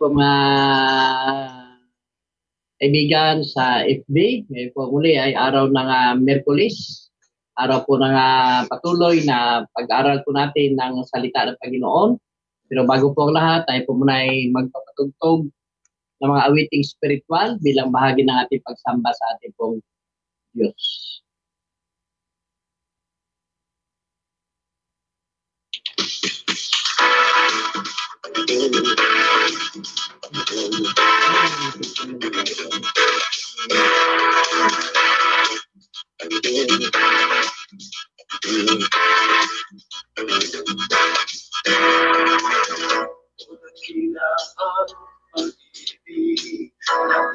po mga kaibigan sa FB. Ngayon po muli ay araw ng Miyerkules. Araw po ng patuloy na pag-aaral po natin ng salita ng Panginoon. Pero bago po ang lahat, tayo po muna ay magpapatugtog ng mga awiting spiritual bilang bahagi ng ating pagsamba sa ating pong Diyos.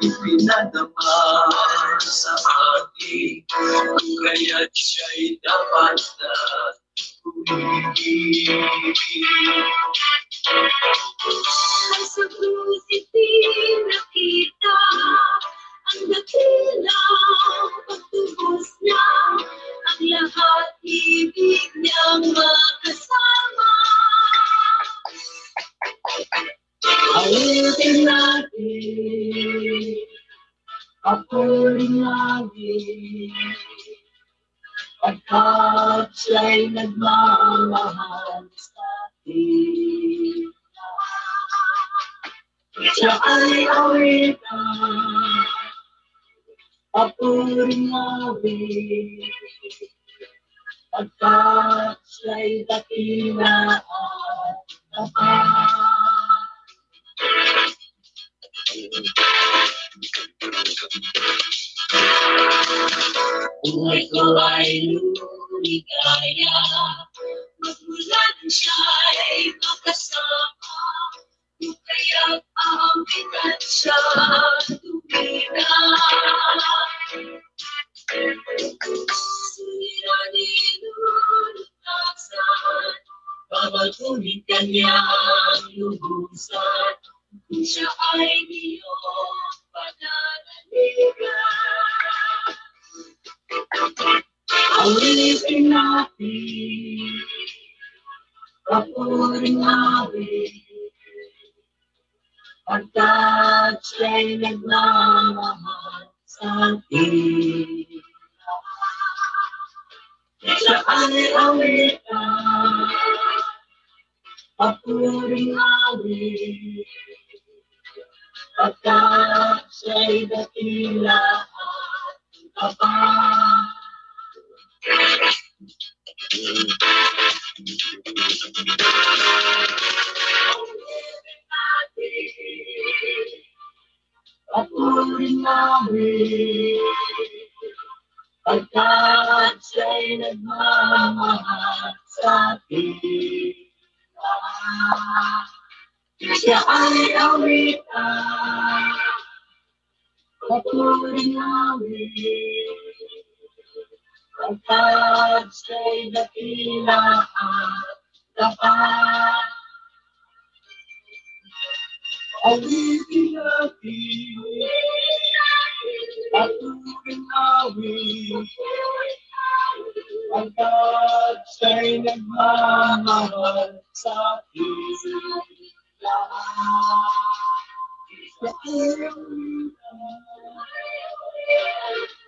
Ipinadama sa akin, kaya't siya'y dapat na umibig. Sa krus ipinakita ang dakilang pagtubos niya, ang lahat ibig niyang makasama. Awitin natin, papurin natin, pagkat siya'y nagmamahal sa atin. Siya ay awitan, papurin natin, pagkat siya'y dakila at tapat. Buhay ko ay lumigaya, magmula nang siya'y makasama, kaya't awitan siya tumina. Suliranin ulutasan, babaguhin kanyang lubusan, kung siya ay iyong pananaligan. Awitin natin, papurin natin, pagkat siya'y nagmamahal sa atin. Siya ay awitan, papurin natin, pagkat siya'y dakila at tapat. Papurin namin, pagkat siya'y nagmamahal sa atin. Siya ay awitan, papurin namin, pagkat siya'y dakila at tapat. Awitin natin, patuloy namin, pagkat siya'y nagmamahal sa atin. Siya ay awitan,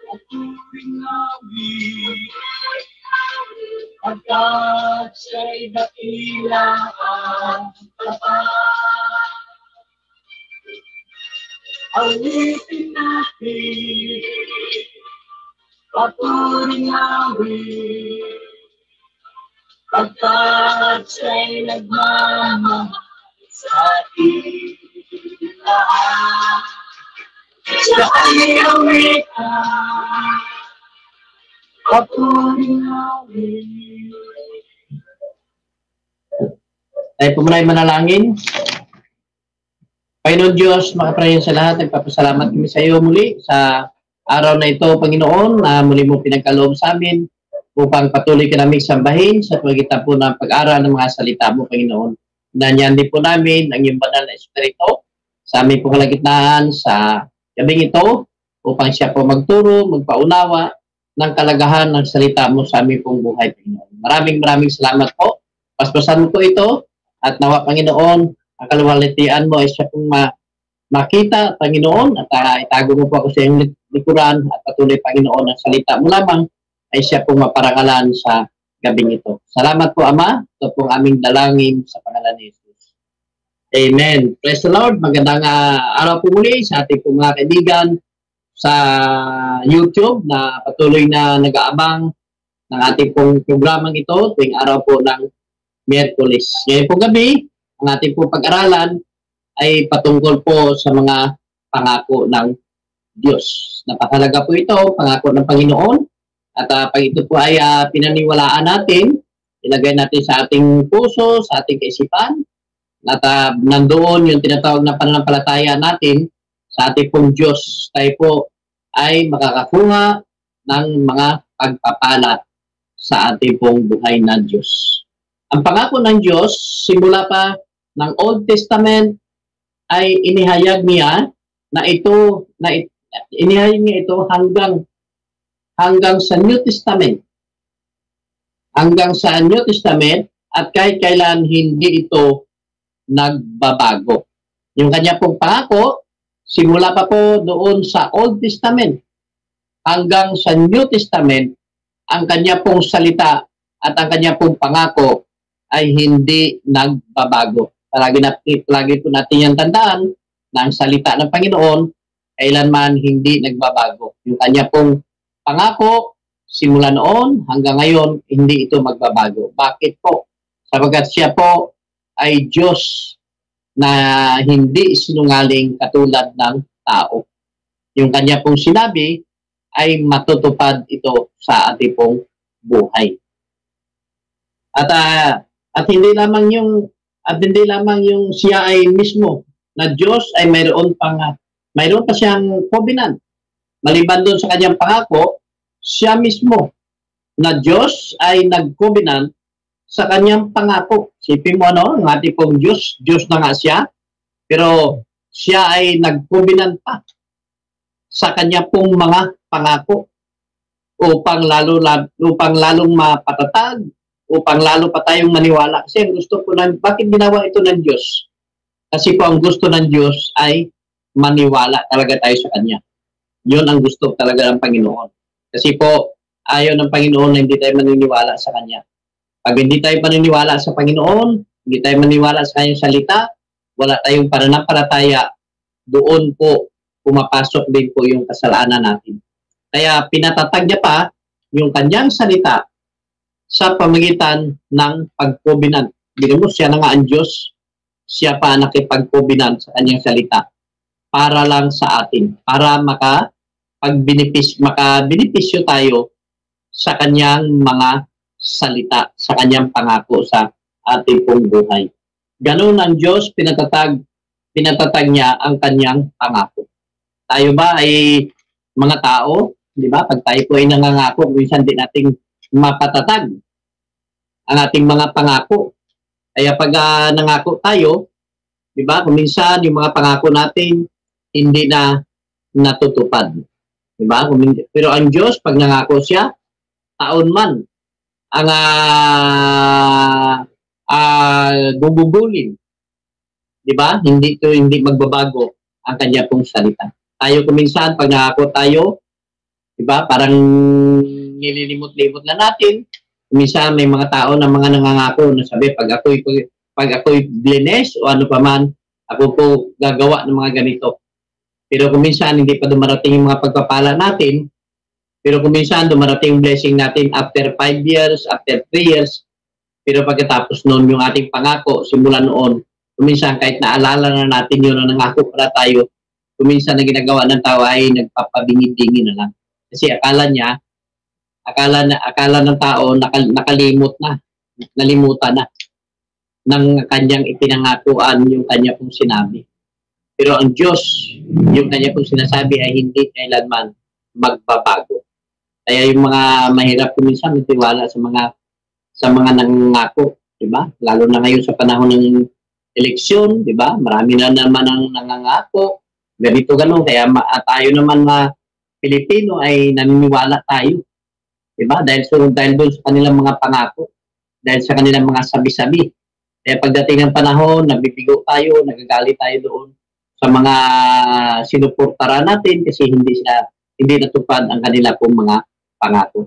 patuloy namin, pagkat siya'y dakila at tapat. Awitin natin, papurin namin, pagkat siya'y nagmamahal sa atin. Siya ay awitan, papurin namin. Tayo po muna ay manalangin. Panginoon Diyos, makaprayan sa lahat, nagpapasalamat kami sa iyo muli sa araw na ito, Panginoon, na muli mo pinagkaloob sa amin upang patuloy ka namin sambahin sa pagitan po ng pag-aral ng mga salita mo, Panginoon. Nanyan din po namin ang iyong banal na Espiritu sa aming pong kalagitnaan sa gabing ito upang siya po magturo, magpaunawa ng kalagahan ng salita mo sa aming pong buhay, Panginoon. Maraming salamat po. Paspasan mo po ito at nawa, Panginoon, Ang kaluwalhatian mo ay siya pong makita, Panginoon, at itago mo po ako sa iyong likuran at patuloy, Panginoon, ang salita mo lamang ay siya pong maparangalan sa gabing ito. Salamat po, Ama. Ito pong aming dalangin sa pangalan ni Jesus. Amen. Praise the Lord. Magandang araw po muli sa ating pong mga kaibigan sa YouTube na patuloy na nag-aabang ng ating pong programang ito tuwing araw po ng Miyerkules. Ngayon po gabi, ang ating pong pag-aralan ay patungkol po sa mga pangako ng Diyos. Napakalaga po ito, pangako ng Panginoon. At pag ito po ay pinaniwalaan natin, ilagay natin sa ating puso, sa ating kaisipan, at nandoon yung tinatawag na pananampalataya natin sa ating pong Diyos. Tayo po ay makakakuha ng mga pagpapala sa ating pong buhay na Diyos. Ang pangako ng Diyos, simula pa ng Old Testament, ay inihayag niya na inihayag niya ito hanggang sa New Testament. Hanggang sa New Testament at kahit kailan hindi ito nagbabago. Yung kanya pong pangako, simula pa po doon sa Old Testament hanggang sa New Testament, ang kanya pong salita at ang kanya pong pangako ay hindi nagbabago. Palagi po natin yung tandaan na ang salita ng Panginoon kailanman hindi nagbabago. Yung kanya pong pangako, simula noon hanggang ngayon, hindi ito magbabago. Bakit po? Sapagkat siya po ay Diyos na hindi sinungaling katulad ng tao. Yung kanya pong sinabi ay matutupad ito sa ating pong buhay. At hindi lamang yung siya ay mismo na Diyos ay mayroon pa siyang covenant. Maliban doon sa kanyang pangako, siya mismo na Diyos ay nag-covenant sa kanyang pangako. Sipin mo ang ating pong Diyos na nga siya, pero siya ay nag-covenant pa sa kanya pong mga pangako upang lalong mapatatag, upang lalo pa tayong maniwala. Kasi ang gusto po bakit ginawa ito ng Diyos? Kasi po ang gusto ng Diyos ay maniwala talaga tayo sa Kanya. Yun ang gusto talaga ng Panginoon. Kasi po, ayaw ng Panginoon na hindi tayo maniniwala sa Kanya. Pag hindi tayo maniniwala sa Panginoon, hindi tayo maniniwala sa Kanyang salita, wala tayong pananampalataya, doon po pumapasok din po yung kasalanan natin. Kaya pinatatag niya pa yung Kanyang salita sa pamagitan ng pag-covenant. Bigyan mo, siya na nga ang Diyos, siya pa nakipag-covenant sa Kanyang salita para lang sa atin, para makabenepisyo tayo sa Kanyang mga salita, sa Kanyang pangako sa ating pong buhay. Ganun ang Diyos, pinatatag niya ang Kanyang pangako. Tayo ba ay mga tao, di ba? Pag tayo po ay nangangako, minsan din nating mapatatag ang ating mga pangako. Kaya pag nangako tayo, di ba? Kung minsan yung mga pangako natin hindi na natutupad. Di ba? Pero ang Diyos, pag nangako siya, taon man ang gugugulin. Di ba? Hindi magbabago ang kanya pong salita. Tayo kuminsan, pag nangako tayo, di ba? Parang nililimot-limot na natin. Minsan may mga tao na mga nangangako na sabi, pag ako'y blines o ano pa man, ako po gagawa ng mga ganito. Pero kung minsan hindi pa dumarating yung mga pagpapala natin, pero kung minsan dumarating yung blessing natin after 5 years, after 3 years, pero pagkatapos noon yung ating pangako, simula noon, kung minsan kahit naalala na natin yun na nangako para tayo, kung minsan na ginagawa ng tao ay nagpapabingi-bingi na lang. Kasi akala ng tao nalimutan na ng kanyang ipinangakuan yung kanya pong sinabi. Pero ang Diyos, yung kanya pong sinasabi ay hindi kailanman magbabago. Kaya yung mga mahirap minsan magtiwala sa mga nangangako, di ba? Lalo na ngayon sa panahon ng eleksyon, di ba? Marami na naman ang nangangako, ganito gano'n. Kaya tayo naman na Pilipino ay naniniwala tayo. Diba? Dahil doon sa kanilang mga pangako, dahil sa kanilang mga sabi-sabi. Kaya pagdating ng panahon, nabibigo tayo, nagagalit tayo doon sa mga sinuportara natin kasi hindi natupad ang kanila pong mga pangako.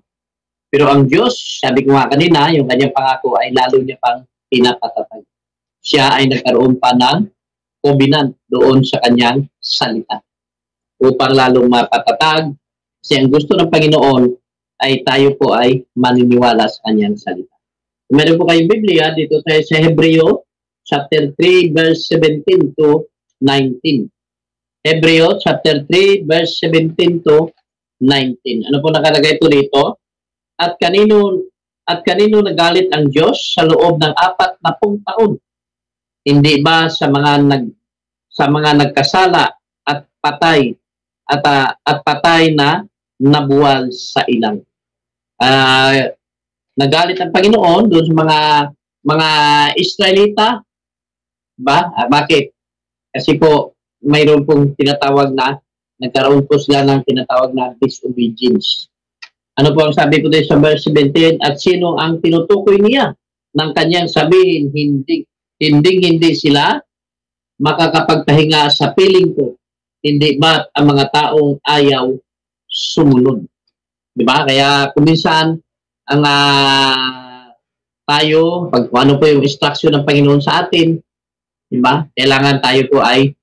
Pero ang Diyos, sabi ko nga kanina, yung kanyang pangako ay lalo niya pang pinapatatag. Siya ay nagkaroon pa ng covenant doon sa kanyang salita upang lalong mapatatag. Kasi ang gusto ng Panginoon ay tayo po ay maniniwala sa kanyang salita. Kung meron po kayong Biblia, dito tayo sa Hebreo, chapter 3, verse 17 to 19. Hebreo, chapter 3, verse 17 to 19. Ano po nakalagay po dito? At kanino nagalit ang Diyos sa loob ng 40 taon? Hindi ba sa mga nagkasala at patay at patay na nabuwal sa ilang? Nagalit ang Panginoon doon sa mga Israelita, ba? Bakit? Kasi po mayroon pong tinatawag na nagkaroon po sila ng tinatawag na disobedience. Ano po ang sabi ko din sa verse 17? At sino ang tinutukoy niya ng kanyang sabihin, hindi sila makakapagpahinga sa piling ko. Hindi ba ang mga taong ayaw sumunod? Diba? Kaya kuminsan, ang tayo, pag ano po yung instruction ng Panginoon sa atin, diba? Kailangan tayo po ay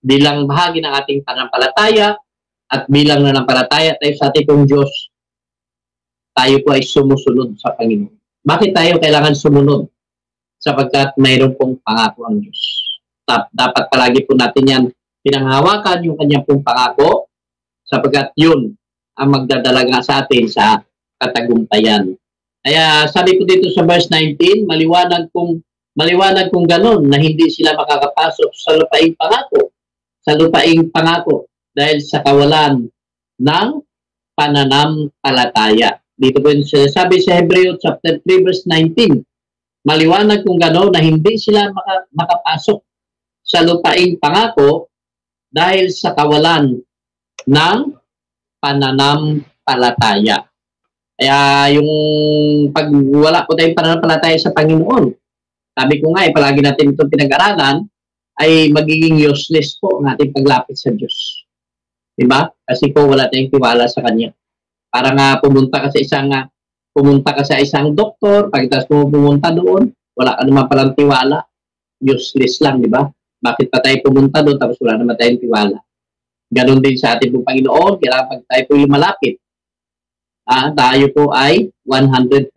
bilang bahagi ng ating pananampalataya at bilang nananampalataya tayo sa ating pong Diyos, tayo po ay sumusunod sa Panginoon. Bakit tayo kailangan sumunod? Sapagkat mayroon pong pangako ang Diyos. Dapat palagi po natin yan pinanghawakan yung kanyang pong pangako sapagkat yun ang magdadala sa atin sa katagumpayan. Kaya sabi ko dito sa verse 19, maliwanag kung ganun na hindi sila makakapasok sa lupaing pangako dahil sa kawalan ng pananampalataya. Dito po sabi sa Hebreo chapter 3 verse 19, maliwanag kung gano'n na hindi sila makapasok sa lupaing pangako dahil sa kawalan ng pananampalataya. Kaya yung pag wala po tayong pananampalataya sa Panginoon, sabi ko nga palagi natin itong pinag-aralan, ay magiging useless po ang ating paglapit sa Diyos. Diba? Kasi po wala tayong tiwala sa Kanya. Para nga pumunta ka sa isang doktor, pagkatapos mo pumunta doon, wala ka naman palang tiwala. Useless lang, di ba? Bakit pa tayo pumunta doon tapos wala naman tayong tiwala? Ganon din sa ating pong Panginoon, kailangan pag tayo po lumalapit, tayo po ay 100%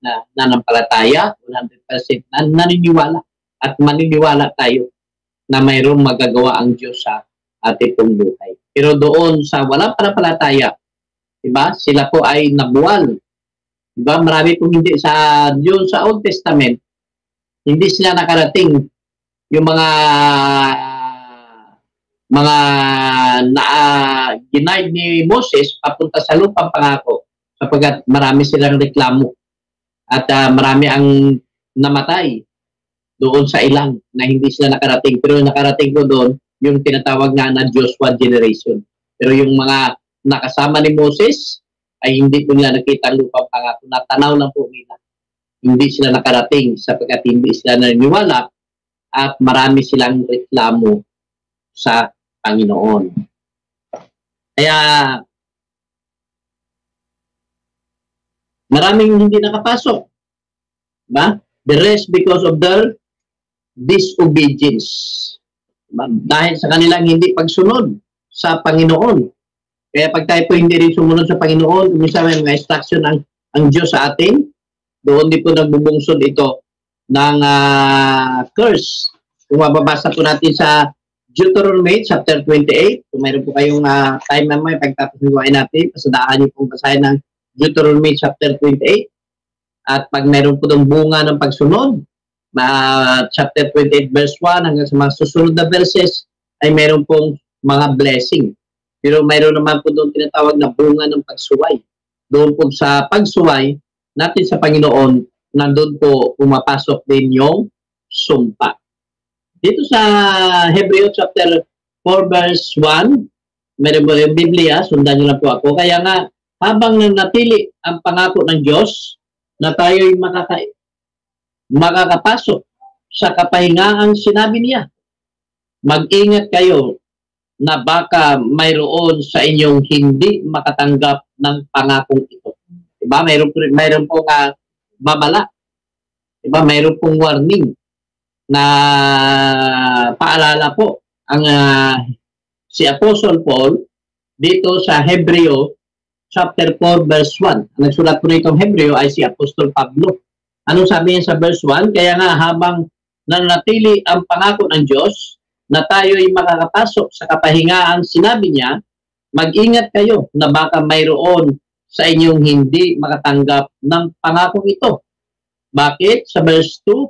na nanampalataya, 100% na naniniwala at maniniwala tayo na mayroong magagawa ang Diyos sa ating pong buhay. Pero doon sa walang panampalataya, diba? Sila po ay nabuwal. Diba? Marami pong hindi sa Old Testament, hindi sila nakarating yung mga ginaid ni Moses papunta sa lupang pangako sapagkat marami silang reklamo at marami ang namatay doon sa ilang na hindi sila nakarating. Pero nakarating ko doon yung tinatawag nga na Joshua generation. Pero yung mga nakasama ni Moses ay hindi po nila nakita ang lupang pangako. Natanaw lang po nila. Hindi sila nakarating sapagkat hindi sila naniniwala at marami silang reklamo sa Panginoon. Kaya maraming hindi nakapasok. Diba? The rest because of their disobedience. Diba? Dahil sa kanilang hindi pagsunod sa Panginoon. Kaya pag tayo po hindi rin sumunod sa Panginoon, minsan may mga instruction ang Diyos sa atin, doon din po nagbubungsod ito ng curse. Kung mababasa po natin sa Deuteronomy chapter 28, kung mayroon po kayong time naman, pagtapos ng natin, pasadahan niyo pong basahin ng Deuteronomy chapter 28. At pag mayroon po ng bunga ng pagsunod, chapter 28 verse 1 hanggang sa mga susunod na verses, ay mayroon pong mga blessing. Pero mayroon naman po doon tinatawag na bunga ng pagsuway. Doon po sa pagsuway natin sa Panginoon, nandun po pumapasok din yung sumpa. Dito sa Hebreo chapter 4 verse 1, meron po yung Biblia, sundan nyo lang po ako. Kaya nga, habang nanatili ang pangako ng Diyos na tayo'y makakapasok sa kapahingaang sinabi niya, mag-ingat kayo na baka mayroon sa inyong hindi makatanggap ng pangakong ito. Diba? Mayroon po nga babala. Diba? Mayroon pong warning na paalala po ang si Apostle Paul dito sa Hebreo chapter 4 verse 1. Ang nagsulat po nitong Hebreo ay si Apostol Pablo. Anong sabi niya sa verse 1? Kaya nga habang nanatili ang pangako ng Diyos na tayo'y makakapasok sa kapahingaan, sinabi niya, mag-ingat kayo na baka mayroon sa inyong hindi makatanggap ng pangakong ito. Bakit? Sa verse 2,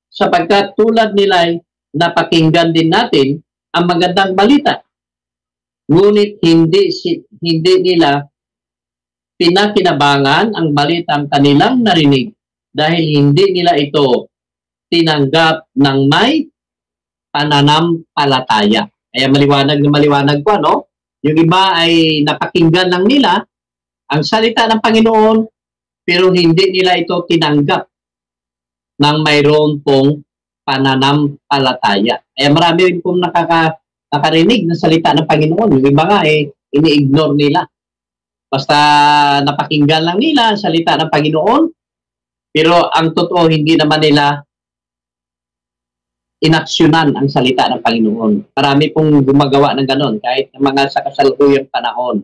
sapagkat tulad nila'y napakinggan din natin ang magandang balita. Ngunit hindi nila pinakinabangan ang balitang kanilang narinig dahil hindi nila ito tinanggap ng may pananampalataya. Kaya maliwanag na maliwanag po, no? Yung iba ay napakinggan lang nila ang salita ng Panginoon, pero hindi nila ito tinanggap ng mayroon pong pananampalataya. Kaya marami rin pong nakarinig ng salita ng Panginoon. Yung iba nga ini-ignore nila. Basta napakinggan lang nila ang salita ng Panginoon, pero ang totoo hindi naman nila inaksyonan ang salita ng Panginoon. Marami pong gumagawa ng ganon, kahit ng mga sa kasalukuyang panahon.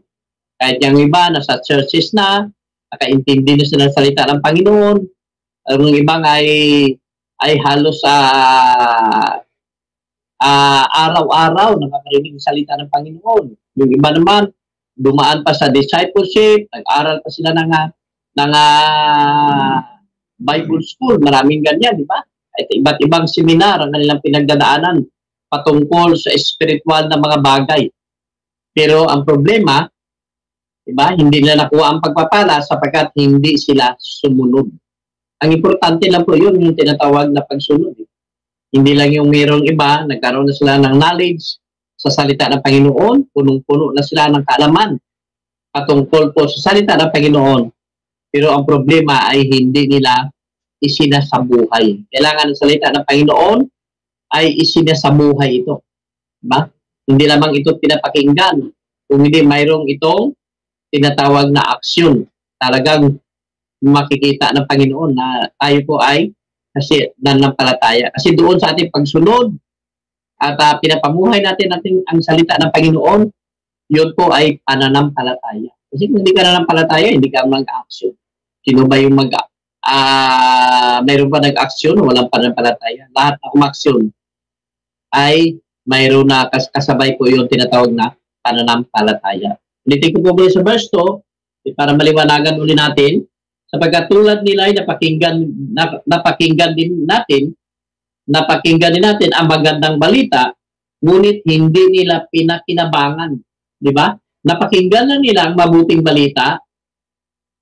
Kahit yung iba, nasa churches na, nakaintindi na sila ng salita ng Panginoon. Ang ibang ay halos araw-araw nakakarinig ng salita ng Panginoon. Yung iba naman, dumaan pa sa discipleship, nag-aral pa sila ng Bible school. Maraming ganyan, di ba? At iba't ibang seminar ang kanilang pinagdadaanan patungkol sa spiritual na mga bagay. Pero ang problema, diba, hindi nila nakuha ang pagpapala sapagkat hindi sila sumunod. Ang importante lang po yun, yung tinatawag na pagsunod. Hindi lang yung mayroong iba, nagkaroon na sila ng knowledge sa salita ng Panginoon, punong-puno na sila ng kaalaman patungkol po sa salita ng Panginoon. Pero ang problema ay hindi nila isinasabuhay. Kailangan ng salita ng Panginoon ay isinasabuhay ito. Diba? Hindi lamang ito pinapakinggan. Kung hindi mayroong itong tinatawag na aksyon. Talagang makikita ng Panginoon na tayo po ay kasi nananampalataya. Kasi doon sa ating pagsunod at pinapamuhay natin ang salita ng Panginoon, yun po ay pananampalataya. Kasi kung hindi ka nananampalataya, hindi ka mag-aksyon. Sino ba yung mayroon pa nag-aksyon o walang pananampalataya? Lahat na umaksyon ay mayroon na kasabay po yung tinatawag na pananampalataya. Ulitin ko po muli sa verse 2 para maliwanagan uli natin. Sapagkat tulad nila ay napakinggan din natin ang magandang balita, ngunit hindi nila pinakinabangan. Di ba? Napakinggan na nila ang mabuting balita,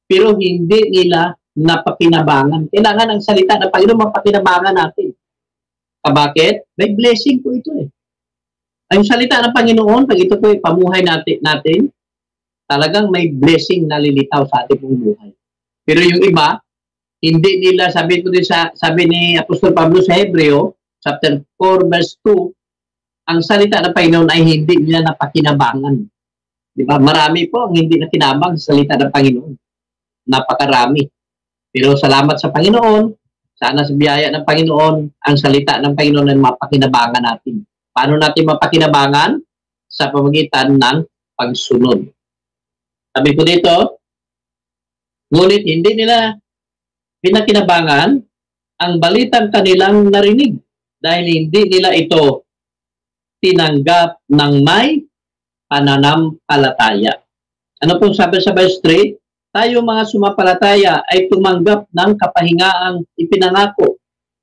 pero hindi nila napakinabangan. Kailangan ang salita ng Panginoon mapakinabangan natin. Bakit? May blessing po ito eh. Ang salita ng Panginoon, pag ito po pamuhay natin, talagang may blessing na lilitaw sa ating pong buhay. Pero yung iba, hindi nila, sabi ni Apostol Pablo sa Hebreo, chapter 4, verse 2, ang salita ng Panginoon ay hindi nila napakinabangan. Diba? Marami po ang hindi nakinabang sa salita ng Panginoon. Napakarami. Pero salamat sa Panginoon, sana sa biyaya ng Panginoon, ang salita ng Panginoon ay mapakinabangan natin. Paano natin mapakinabangan? Sa pamamagitan ng pagsunod. Sabi ko dito, ngunit hindi nila pinakinabangan ang balitang kanilang narinig dahil hindi nila ito tinanggap ng may pananampalataya. Ano pong sabi sa verse 3? Tayo mga sumapalataya ay tumanggap ng kapahingaang ipinangako.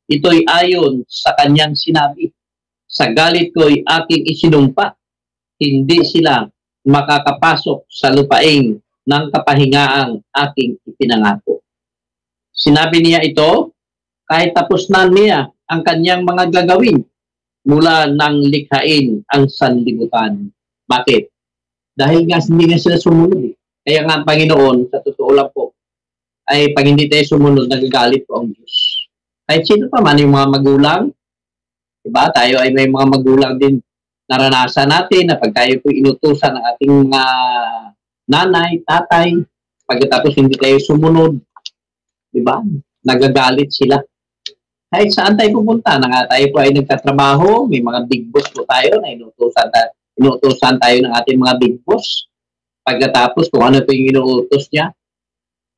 Ito'y ayon sa kanyang sinabi. Sa galit ko'y aking isinumpa. Hindi sila makakapasok sa lupaing ng kapahingaang aking ipinangako. Sinabi niya ito, kahit tapos na niya ang kanyang mga gagawin mula nang likhain ang sanlibutan. Bakit? Dahil nga hindi nga sila sumunod eh. Kaya nga ang Panginoon, sa totoo lang po, ay pag hindi tayo sumunod, nagagalit po ang Diyos. Kahit sino pa man, yung mga magulang, Diba? Tayo ay may mga magulang din naranasan natin na pag tayo po inutusan ng ating mga nanay, tatay, pagkatapos hindi tayo sumunod, diba? Nagagalit sila. Kahit saan tayo pupunta, na nga tayo po ay nagtatrabaho, may mga big boss po tayo na inuutosan tayo ng ating mga big boss. Pagkatapos kung ano po yung inuutos niya,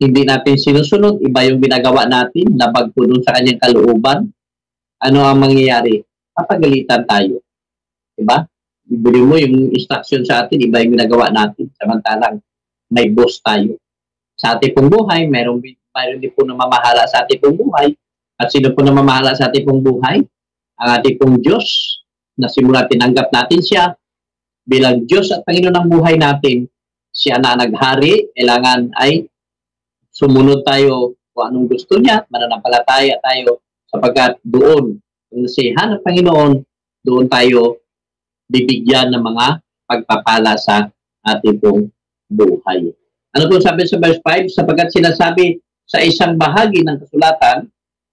hindi natin sinusunod, iba yung ginagawa natin, labag po dun sa kanyang kalooban. Ano ang mangyayari? Papagalitan tayo. Diba? Ibigay mo yung instruction sa atin, iba yung ginagawa natin. Samantalang may boss tayo. Sa ating pong buhay, mayroon din po namamahala sa ating pong buhay. At sino po namamahala sa ating pong buhay? Ang ating pong Diyos, na simula tinanggap natin siya bilang Diyos at Panginoon ng buhay natin. Siya na naghari, kailangan ay sumunod tayo kung anong gusto niya, mananampalataya tayo sapagkat doon, ang nasihan ng Panginoon, doon tayo bibigyan ng mga pagpapala sa ating pong buhay. Ano po sabi sa verse 5? Sapagkat sinasabi sa isang bahagi ng kasulatan,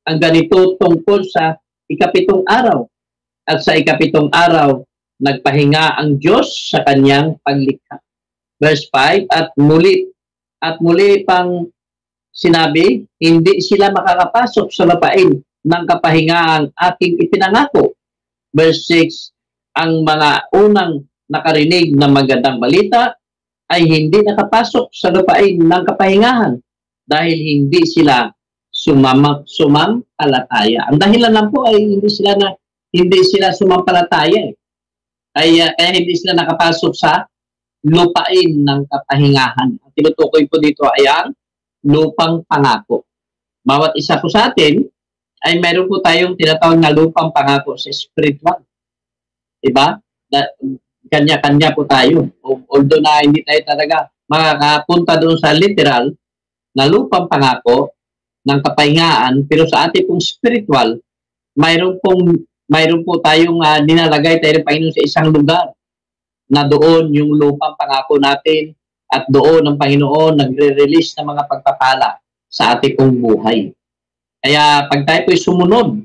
ang ganito tungkol sa ikapitong araw. At sa ikapitong araw, nagpahinga ang Diyos sa kanyang paglikha. Verse 5, at muli pang sinabi, hindi sila makakapasok sa lupain ng kapahingaang aking ipinangako. Verse 6, ang mga unang nakarinig ng magandang balita ay hindi nakapasok sa lupain ng kapahingahan dahil hindi sila sumampalataya. Ang dahilan lang po ay hindi sila sumampalataya. Kaya hindi sila nakapasok sa lupain ng kapahingahan. Ang tinutukoy po dito ay ang lupang pangako. Bawat isa po sa atin ay meron po tayong tinatawag na lupang pangako sa spiritual. Diba? Kanya-kanya po tayo. Although na hindi tayo talaga makakapunta doon sa literal na lupang pangako ng kapahingaan, pero sa ating pong spiritual, mayroon po tayong ninalagay tayo ng Panginoon sa isang lugar na doon yung lupang pangako natin at doon ang Panginoon nagre-release ng mga pagpapala sa ating pong buhay. Kaya pag tayo po'y sumunod,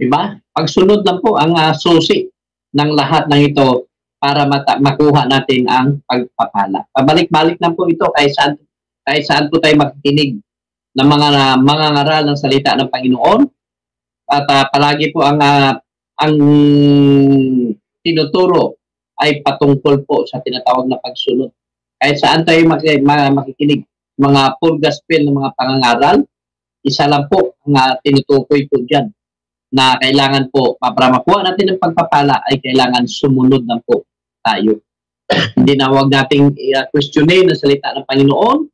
diba? Pagsunod lang po ang susi ng lahat ng ito para makuha natin ang pagpapala. Pabalik-balik lang po ito kahit saan po tayo makikinig ng mga ngaral ng salita ng Panginoon. At palagi po ang tinuturo ay patungkol po sa tinatawag na pagsunod. Kahit saan tayo makikinig, mga full gospel ng mga pangangaral, isa lang po ang tinutukoy po dyan na kailangan po, para makuha natin ng pagpapala, ay kailangan sumunod na po tayo. Hindi na huwag nating questionin ang salita ng Panginoon.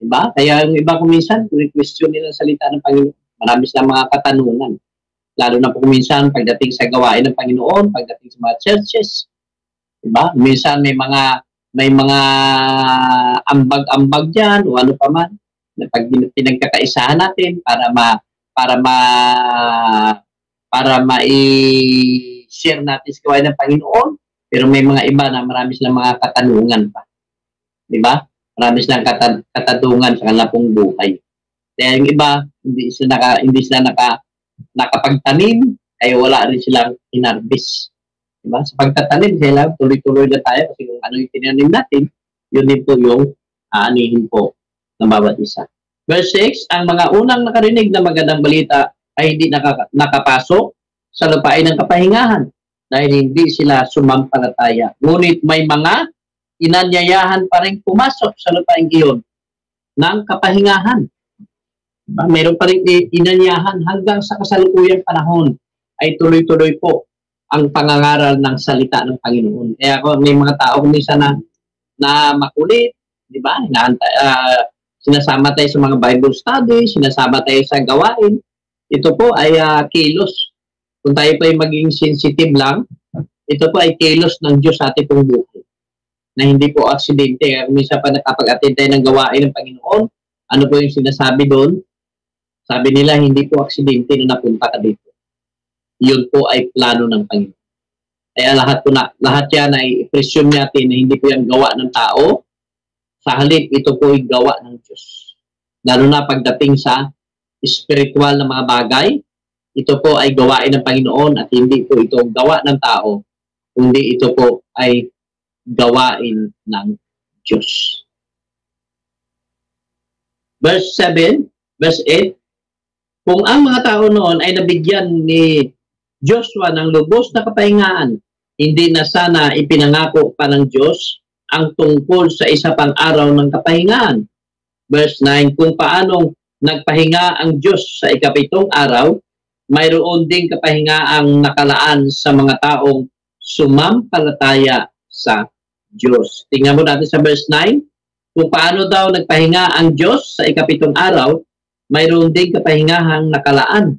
Diba? Kaya yung iba kuminsan, question nila ang salita ng Panginoon. Marami silang mga katanungan. Lalo na po kuminsan pagdating sa gawain ng Panginoon, pagdating sa mga churches. Diba? Minsan may mga ambag-ambag dyan o ano pa man na pag pinagkakaisahan natin para ma-share natin sa gawain ng Panginoon, pero may mga iba na marami silang mga katanungan pa. Diba? Marami silang katanungan sa kanilang pong buhay. Kaya yung iba, hindi sila nakapagtanim, kaya wala rin silang inarbis. Diba? Sa pagtatanim, kailangan tuloy-tuloy na tayo kasi kung ano yung tinanim natin, yun din po yung aanihin po ng bawat isa. Verse 6, ang mga unang nakarinig na magandang balita ay hindi nakapasok sa lupain ng kapahingahan dahil hindi sila sumampalataya. Ngunit may mga inanyayahan pa rin pumasok sa lupain iyon ng kapahingahan. Diba? Mayroon pa rin inanyayahan hanggang sa kasalukuyang panahon ay tuloy-tuloy po ang pangangaral ng salita ng Panginoon. Kaya may mga tao minsan na makulit, di ba? Sinasama tayo sa mga Bible study, sinasama tayo sa gawain. Ito po ay kilos. Kung tayo po ay maging sensitive lang, ito po ay kilos ng Diyos sa ating pong buhay. Na hindi po aksidente. Minsan pa nakapag-attend tayo ng gawain ng Panginoon, ano po yung sinasabi doon? Sabi nila, hindi po aksidente na napunta ka dito. Yun po ay plano ng Panginoon. Kaya lahat yan ay presume natin na hindi po yan gawa ng tao. Sa halip, ito po ay gawa ng Diyos. Lalo na pagdating sa spiritual na mga bagay, ito po ay gawain ng Panginoon at hindi po ito gawa ng tao, kundi ito po ay gawain ng Diyos. Verse 7, verse 8, kung ang mga tao noon ay nabigyan ni Joshua ng lubos na kapahingaan, hindi na sana ipinangako pa ng Diyos ang tungkol sa isa pang araw ng kapahingaan. Verse 9, kung paanong nagpahinga ang Diyos sa ikapitong araw, mayroon ding kapahingaang nakalaan sa mga taong sumampalataya sa Diyos. Tingnan mo natin sa verse 9, kung paano daw nagpahinga ang Diyos sa ikapitong araw, mayroon ding kapahingahang nakalaan.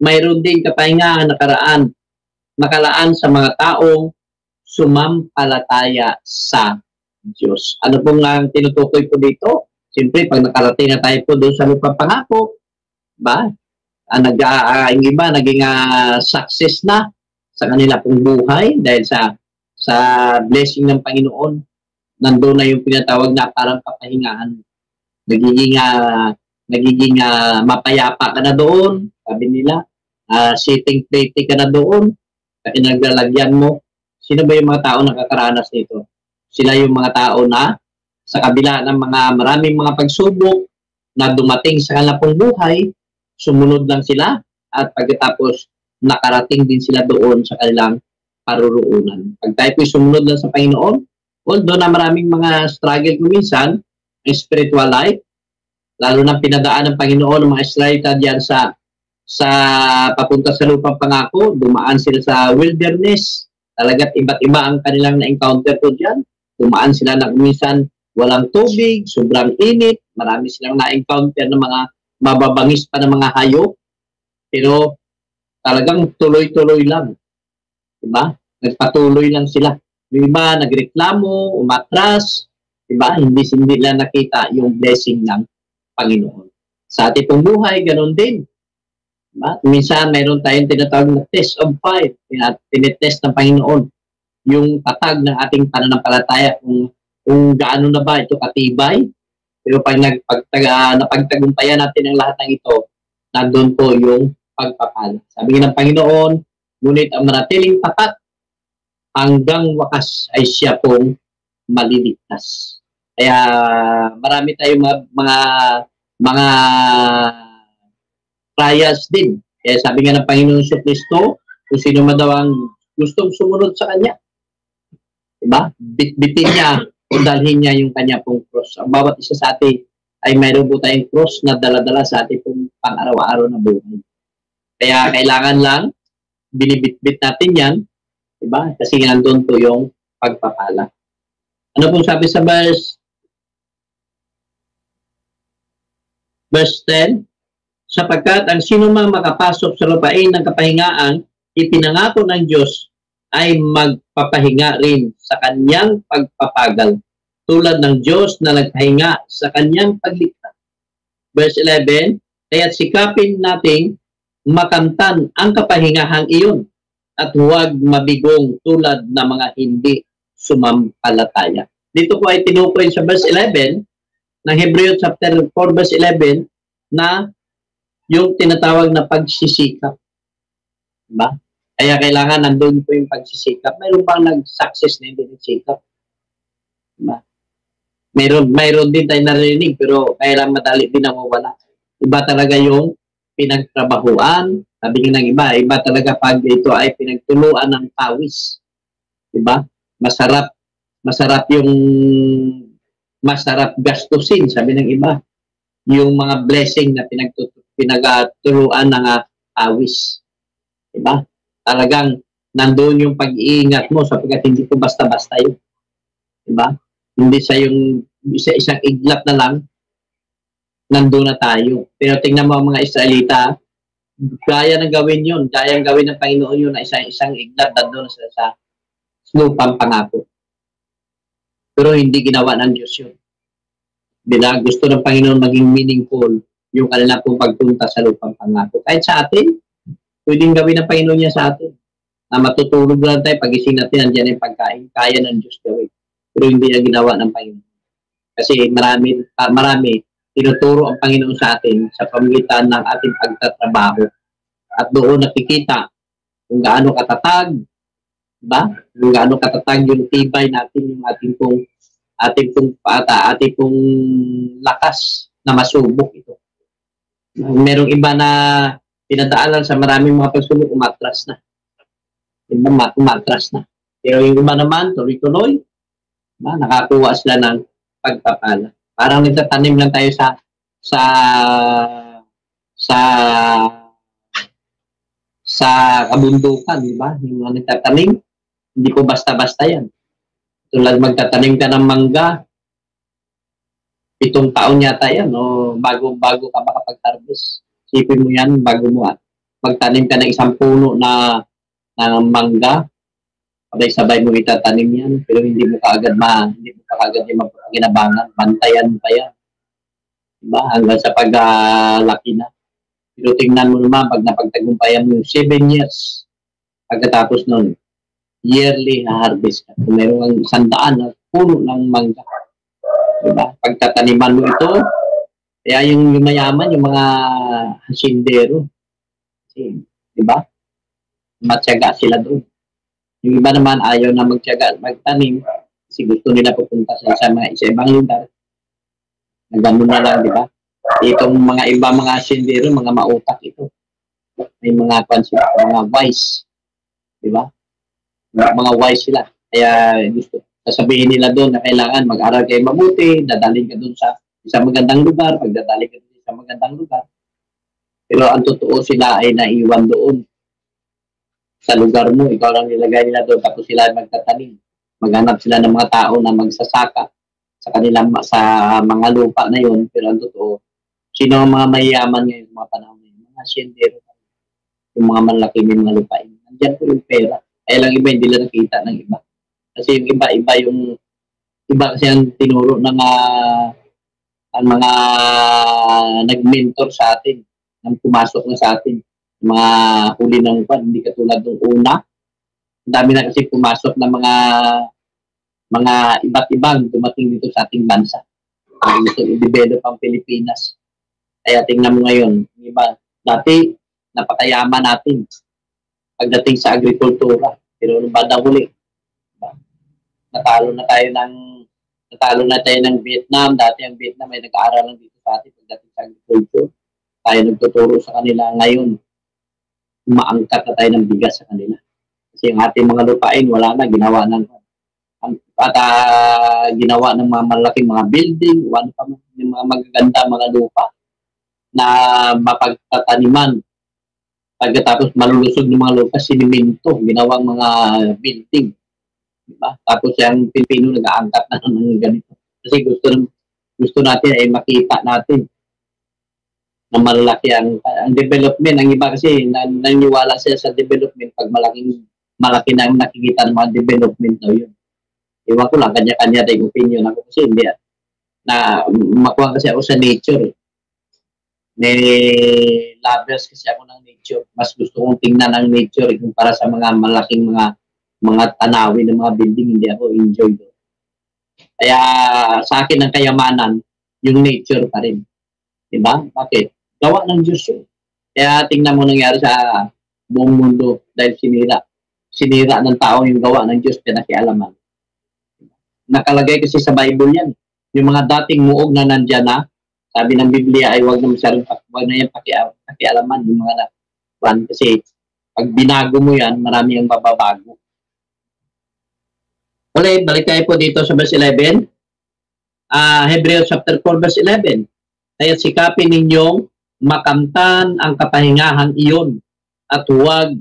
Mayroon ding kapahingahang nakalaan sa mga taong sumampalataya sa Diyos. Ano pong ang tinutukoy po dito? Siyempre, pag nakarating na tayo po doon sa lupang pangako, ba? Ang iba naging success na sa kanila pong buhay dahil sa blessing ng Panginoon. Nandoon na yung pinatawag na parang kapahingahan. Nagiging mapayapa ka na doon, sabi nila. Sitting pretty ka na doon, kasi naglalagyan mo. Sino ba yung mga tao nakakaranas nito? Sila yung mga tao na sa kabila ng maraming mga pagsubok na dumating sa kanilang pong buhay, sumunod lang sila at pagkatapos nakarating din sila doon sa kanilang paruroonan. Pag tayo po'y sumunod lang sa Panginoon, although na maraming mga struggle kuminsan, ang spiritual life, lalo na pinadaan ng Panginoon ng mga Israelita diyan sa papunta sa lupang pangako, dumaan sila sa wilderness, talagat iba't iba ang kanilang na-encounter po diyan. Dumaan sila na minsan walang tubig, sobrang init, marami silang na-encounter ng mga mababangis pa ng mga hayop, pero talagang tuloy-tuloy lang. Diba? Nagpatuloy lang sila. Yung iba, nagreklamo, umatras, diba? Hindi nila nakita yung blessing ng Panginoon. Sa ating pong buhay, ganun din. Diba? Minsan, mayroon tayong tinatawag na test of faith. Tinetest ng Panginoon yung tatag ng ating pananampalataya kung gaano na ba ito katibay. Pero pag napagtagumpayan natin ang lahat ng ito, nandun po yung pagpapala. Sabi ng Panginoon, ngunit ang manatiling tapat hanggang wakas ay siya pong maliligtas. Kaya marami tayong mga trials din. Kaya sabi nga ng Panginoon sa Kristo, kung sino man daw ang gustong sumunod sa Kanya, diba? Bitbitin niya o dalhin niya yung Kanya pong cross. Ang bawat isa sa atin ay mayroon po tayong cross na dala-dala sa atin pong pang-araw-araw na buhay. Kaya kailangan lang binibitbit natin yan, diba? Kasi nandun po yung pagpapala. Ano pong sabi sa verse 10? Sapagkat ang sino mang makapasok sa lupain ng kapahingaan, ipinangako ng Diyos ay magpapahinga rin sa kanyang pagpapagal, tulad ng Diyos na nagpahinga sa kanyang paglikha. Verse 11, kaya't sikapin nating makamtan ang kapahingahang iyon at huwag mabigong tulad ng mga hindi sumampalataya. Dito po ay tinukoy sa verse 11 ng Hebreo chapter 4 verse 11 na yung tinatawag na pagsisikap. Diba? Kaya kailangan nandun po yung pagsisikap. Mayroon bang nag-success na hindi nagsikap? Diba? Mayroon din tayo narinig pero kailangan madali din nawawala. Iba talaga yung pinagtrabahuan. Sabi nga ng iba talaga pag ito ay pinagtuluan ng pawis. Diba? Masarap gastusin, sabi ng iba. Yung mga blessing na pinagtuluan ng pawis. Diba? Talagang nandoon yung pag-iingat mo sapagkat hindi ko basta-basta yun. Diba? Hindi sa yung isang iglap na lang, nandoon na tayo. Pero tingnan mo ang mga Israelita, gaya ng gawin yun, gaya ng gawin ng Panginoon yun na isang iglap nandoon sa lupang pangako. Pero hindi ginawa ng Diyos yun. Bila gusto ng Panginoon maging meaningful yung kanila pong pagpunta sa lupang pangako. Kahit sa atin, pwedeng gawin ng Panginoon niya sa atin. Na matutulog lang tayo, pagising natin, nandiyan yung pagkain, kaya ng Diyos gawin. Pero hindi na ginawa ng Panginoon. Kasi marami tinuturo ang Panginoon sa atin sa pamamagitan ng ating pagtatrabaho. At doon nakikita kung gaano katatag, ba? Kung gaano katatag yung tibay natin, yung ating pong lakas na masubok ito. Merong iba na pinadaalan sa maraming mga pagsubok, umatras na. Umatras na. Pero yung iba naman, tuloy-tuloy, nakakuha sila ng pagpapala. Parang nagtatanim lang tayo sa kabundukan, di ba? Yung mga nagtatanim, hindi po basta-basta yan. Tulad magtatanim ka ng mangga, 7 taon yata yan, o bago ka makapag-harvest. Sipin mo yan, bago mo magtanim ka ng isang puno na mangga, sabay-sabay mo itatanim yan, pero hindi mo kaagad yung ginabangan, bantayan pa yan. Diba? Hanggang sa paglaki na. Pero tingnan mo naman, pag napagtagumpayan mo yung 7 years, pagkatapos nun, yearly na harvest ka. Kung meron kang 100 na puno ng mangga. Diba? Pagtataniman mo ito, kaya yung mayaman, yung mga hasindero, diba? Matyaga sila doon. Yung iba naman ayaw na magtanim kasi gusto nila pupunta sa ibang lugar. Nagano na lang, di ba? Itong mga sindero, mga mautak ito. May mga mga wise. Di ba? Mga wise sila. Kaya gusto, sasabihin nila doon na kailangan mag-aral kayo mabuti, dadaling ka doon sa isang magandang lugar, pagdadaling ka doon sa isang magandang lugar. Pero ang totoo sila ay naiwan doon sa lugar mo, ikaw lang nilagay nila doon, tapos sila magtatanim. Maghanap sila ng mga tao na magsasaka sa mga lupa na yun, pero ang totoo, sino ang mga mayayaman ngayon sa mga panahon ngayon? Mga siyendero, yung mga malaki may mga lupain. Nandiyan po yung pera. Kaya lang iba, hindi lang nakita ng iba. Kasi yung iba kasi ang tinuro ng ang mga nag-mentor sa atin, nang pumasok na sa atin. Mga huli ng hindi katulad ng una. Ang dami na kasi pumasok na mga iba't ibang dumating dito sa ating bansa. Gusto i-develop ang Pilipinas. Kaya tingnan mo ngayon, iba, dati napakayaman natin pagdating sa agrikultura. Pero nung bandang huli, natalo na tayo ng Vietnam. Dati ang Vietnam ay nag-aaral lang dito sa atin pagdating sa agriculture. Tayo nagtuturo sa kanila ngayon. Umaangkat na tayo ng bigas sa kanila. Kasi yung ating mga lupain, wala na, ginawa ng mga malaking mga building, yung mga magaganda mga lupa na mapagtataniman. Pagkatapos malulusog ng mga lupa, sinimento, ginawang mga building. Diba? Tapos yung Pilipino nag-aangkat na ng ganito. Kasi gusto natin ay makita natin na malaki ang development. Ang iba kasi naniniwala sila sa development pag malaki na nakikita ng mga development daw yun. Iwan ko lang, kanya-kanya tayong opinion. Ako kasi hindi. Makuha kasi ako sa nature. May lovers kasi ako ng nature. Mas gusto kong tingnan ang nature kumpara sa mga malaking mga tanawin ng mga building. Hindi ako enjoy doon. Kaya sa akin ang kayamanan, yung nature pa rin. Diba? Bakit? Gawa ng Diyos yun. Kaya tingnan mo nangyari sa buong mundo dahil sinira ng tao yung gawa ng Diyos pinakialaman. Nakalagay kasi sa Bible yan. Yung mga dating muog na nandyan na, sabi ng Biblia ay wag na yan pakialaman yung mga nakwan. Kasi pag binago mo yan, marami ang mababago. Ulit, balik tayo po dito sa verse 11. Hebrews chapter 4 verse 11. Kaya sikapin ninyong makamtan ang kapahingahang iyon at huwag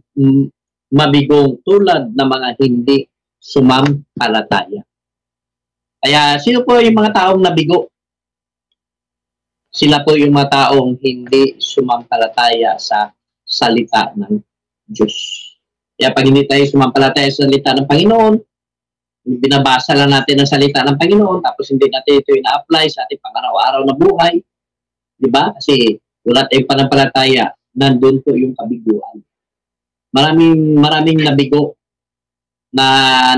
mabigong tulad ng mga hindi sumampalataya. Kaya sino po yung mga taong nabigo? Sila po yung mga taong hindi sumampalataya sa salita ng Diyos. Kaya pag hindi tayo sumampalataya sa salita ng Panginoon, binabasa lang natin ang salita ng Panginoon, tapos hindi natin ito ina-apply sa ating pang-araw-araw na buhay. Diba? Kasi wala tayong panampalataya, nandun po yung kabiguan. Maraming nabigo na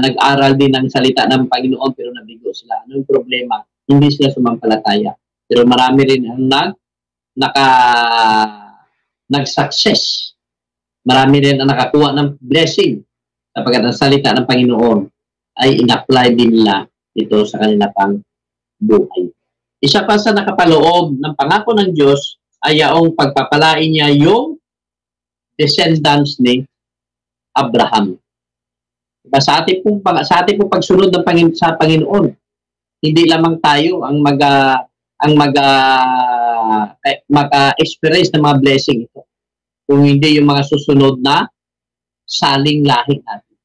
nag-aral din ng salita ng Panginoon pero nabigo sila. Ano yung problema? Hindi sila sumampalataya. Pero marami rin ang nag-success Marami rin ang nakakuha ng blessing sapagkat ang salita ng Panginoon ay in-apply din nila ito sa kanila pang buhay. Isa pa sa nakapaloob ng pangako ng Diyos ay yaong pagpapalain niya yung descendants ni Abraham. Diba, sa ating pong pagsunod ng sa Panginoon, hindi lamang tayo ang mag-experience ng mga blessing ito, kung hindi yung mga susunod na saling lahi natin.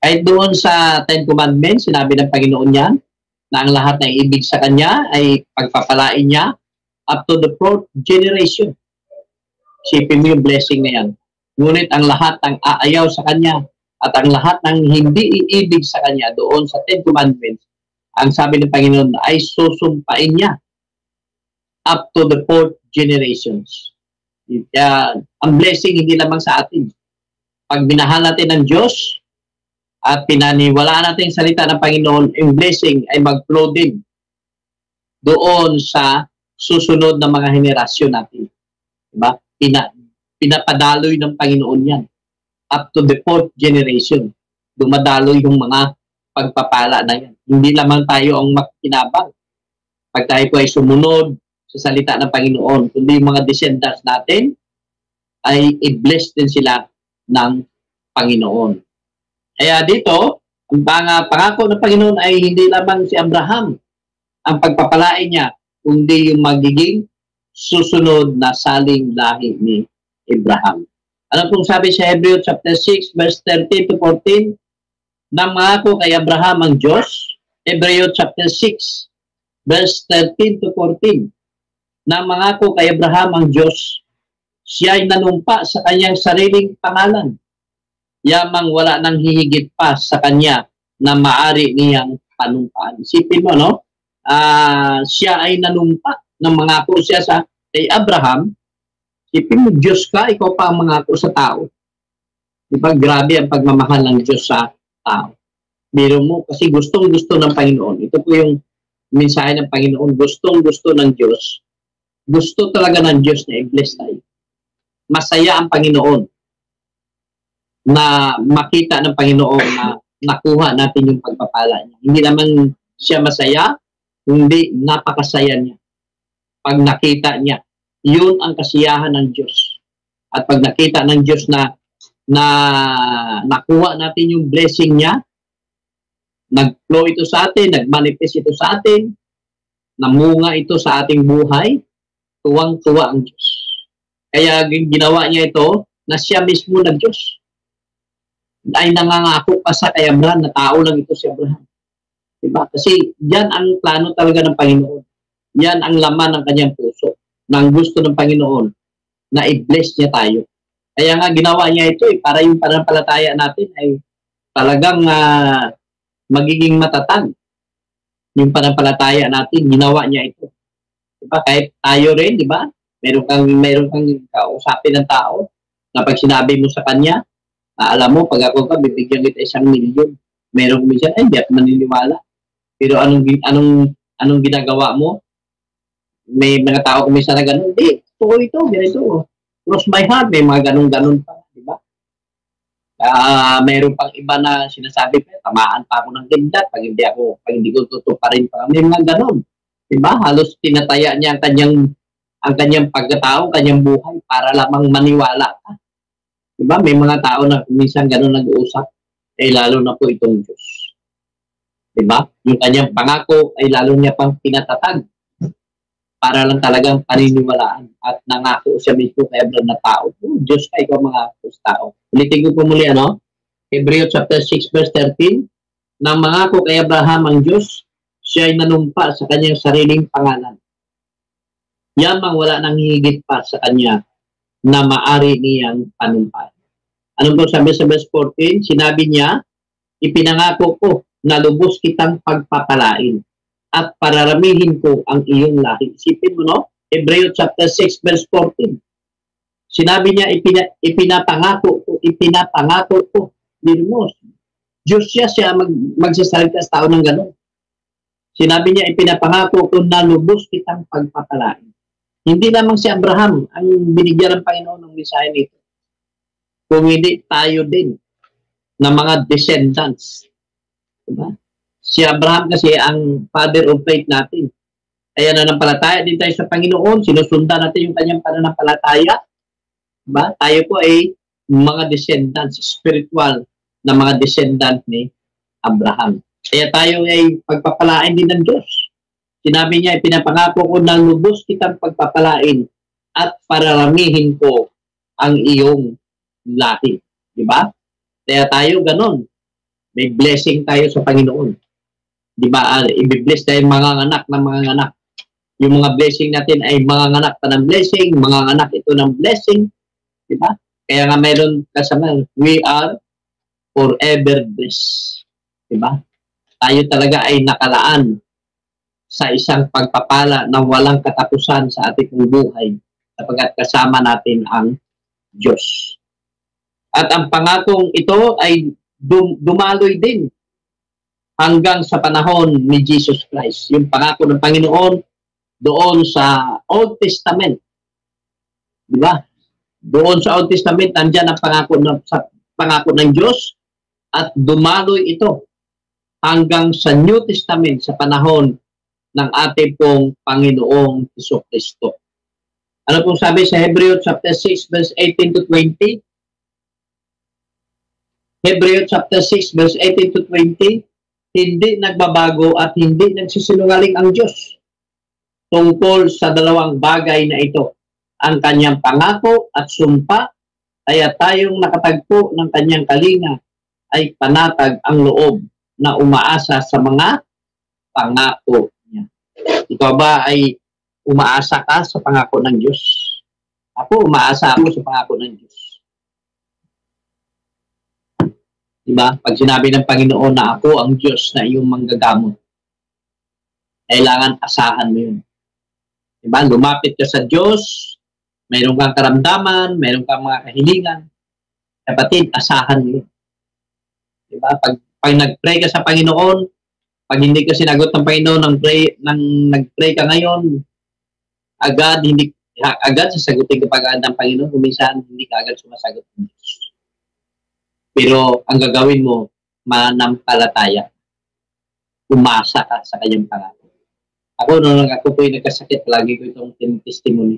Kahit doon sa Ten Commandments, sinabi ng Panginoon yan, na ang lahat na ibig sa Kanya ay pagpapalain niya up to the 4th generation. Isipin mo yung blessing na yan. Ngunit ang lahat ng aayaw sa Kanya at ang lahat ng hindi iibig sa Kanya doon sa Ten Commandments, ang sabi ng Panginoon ay susumpain niya up to the 4th generations. Ang blessing hindi lamang sa atin. Pag minahal natin ng Diyos, at pinaniwalaan natin yung salita ng Panginoon, yung blessing ay mag-flow din doon sa susunod na mga henerasyon natin. Diba? Pinapadaloy ng Panginoon yan. Up to the 4th generation. Dumadaloy yung mga pagpapala na yan. Hindi lamang tayo ang makinabang pag tayo po ay sumunod sa salita ng Panginoon, kundi yung mga descendants natin ay i-bless din sila ng Panginoon. Kaya dito, ang pangako ng Panginoon ay hindi lamang si Abraham ang pagpapalain niya, kundi yung magiging susunod na saling lahi ni Abraham. Ano pong sabi sa Hebrew chapter 6, verse 13 to 14? Nang mangako kay Abraham ang Diyos, Hebrew chapter 6, verse 13 to 14. Nang mangako kay Abraham ang Diyos, siya ay nanumpa sa kanyang sariling pangalan. Yamang wala nang hihigit pa sa kanya na maari niyang panumpaan. Isipin mo, no? Siya ay nanumpa ng mangako siya sa kay Abraham. Isipin mo, Diyos ka, ikaw pa ang mangako sa tao. Diba? Grabe ang pagmamahal ng Diyos sa tao. Biro mo, kasi gustong-gusto ng Panginoon. Ito po yung mensahe ng Panginoon. Gustong-gusto ng Diyos. Gusto talaga ng Diyos na i-bless tayo. Masaya ang Panginoon na makita ng Panginoon na nakuha natin yung pagpapala niya. Hindi naman siya masaya, hindi napakasaya niya. Pag nakita niya, yun ang kasiyahan ng Diyos. At pag nakita ng Diyos na nakuha natin yung blessing niya, nag-flow ito sa atin, nag-manifest ito sa atin, namunga ito sa ating buhay, tuwang-tuwa ang Diyos. Kaya ginawa niya ito na siya mismo na Diyos. Ay nangangako pa sa kay Abraham na tao lang ito si Abraham. Diba? Kasi yan ang plano talaga ng Panginoon. Yan ang laman ng kanyang puso. Nang gusto ng Panginoon na i-bless niya tayo. Kaya nga ginawa niya ito para yung pananampalataya natin ay talagang magiging matatag. Yung pananampalataya natin, ginawa niya ito. Diba? Kahit tayo rin, diba? Meron kang kausapin ng tao na pag sinabi mo sa kanya, alam mo, pag ako ka, bibigyan kita 1 milyon. Meron minsan, ay, hindi ako maniniwala. Pero anong ginagawa mo? May mga tao kumisa na gano'n, hindi, ito, ganito. Cross my heart, may mga ganun-ganun pa, di ba? Meron pang iba na sinasabi, tamaan pa ako ng ganda, pag hindi ko tutuparin pa, may mga ganun. Di ba? Halos tinataya niya ang kanyang pagkatao, kanyang buhay, para lamang maniwala ka. Diba? May mga tao na minsan gano'n nag-uusap, ay lalo na po itong Diyos. Diba? Yung kanyang pangako ay lalo niya pang pinatatag para lang talagang paniniwalaan at nangako siya mismo kay Abraham na tao. Diyos ka, ikaw mga tao. Ulitin ko po muli, Hebrew chapter 6 verse 13, nang mangako kay Abraham ang Diyos, siya ay nanumpa sa kanyang sariling pangalan. Yamang wala nang higit pa sa kanya na maari niyang panumpaan. Anong po sabi sa verse 14? Sinabi niya, ipinangako ko na lubos kitang pagpapalain at pararamihin ko ang iyong lahi. Isipin mo, no? Hebrew chapter 6 verse 14. Sinabi niya, ipinapangako ko. Dirmos. Diyos siya magsasalita sa tao ng gano'n. Sinabi niya, ipinapangako ko na lubos kitang pagpapalain. Hindi lamang si Abraham ang binigyan ng Panginoon ng mensahe nito. kung hindi tayo din na mga descendants. Diba? Si Abraham kasi ang father of faith natin. Kaya nananampalataya din tayo sa Panginoon, sinusundan natin yung kanyang pananampalataya. Diba? Tayo po ay mga descendants, spiritual na mga descendant ni Abraham. Kaya tayo ay pagpapalain din ng Diyos. Sinabi niya, pinapangako ko na lubos kitang pagpapalain at pararamihin ko ang iyong lahi. Diba? Kaya tayo ganon. May blessing tayo sa Panginoon. Diba? I-bless tayo mga anak ng mga anak. Yung mga blessing natin ay mga anak pa ng blessing, mga anak ito ng blessing. Diba? Kaya nga meron kasama, we are forever blessed. Diba? Tayo talaga ay nakalaan sa isang pagpapala na walang katapusan sa ating buhay sapagkat kasama natin ang Diyos. At ang pangakong ito ay dumaloy din hanggang sa panahon ni Jesus Christ. Yung pangako ng Panginoon doon sa Old Testament. Di ba? Doon sa Old Testament, nandiyan ang pangako ng Diyos at dumaloy ito hanggang sa New Testament sa panahon ng ating pong Panginoong Jesucristo. Ano pong sabi sa Hebrew chapter 6 verse 18 to 20? Hebrew chapter 6 verse 18 to 20, hindi nagbabago at hindi nagsisinungaling ang Diyos tungkol sa dalawang bagay na ito, ang kanyang pangako at sumpa, kaya tayong nakatagpo ng kanyang kalinga ay panatag ang loob na umaasa sa mga pangako niya. Ikaw ba ay umaasa ka sa pangako ng Diyos? Ako, umaasa ako sa pangako ng Diyos. Diba? Pag sinabi ng Panginoon na ako ang Diyos na iyong manggagamot, kailangan asahan mo yun. Diba? Lumapit ka sa Diyos, mayroon kang karamdaman, mayroon kang mga kahilingan, kapatid, asahan mo yun. Diba? Pag nag-pray ka sa Panginoon, pag hindi ka sinagot ng Panginoon nag-pray ka ngayon, agad sasagutin ka pag ng Panginoon, kung minsan hindi ka agad sumasagot ng Diyos. Pero ang gagawin mo, manampalataya. Umasa ka sa kanyang pangako. Ako, nung ako po yung nagkasakit, palagi ko itong testimony.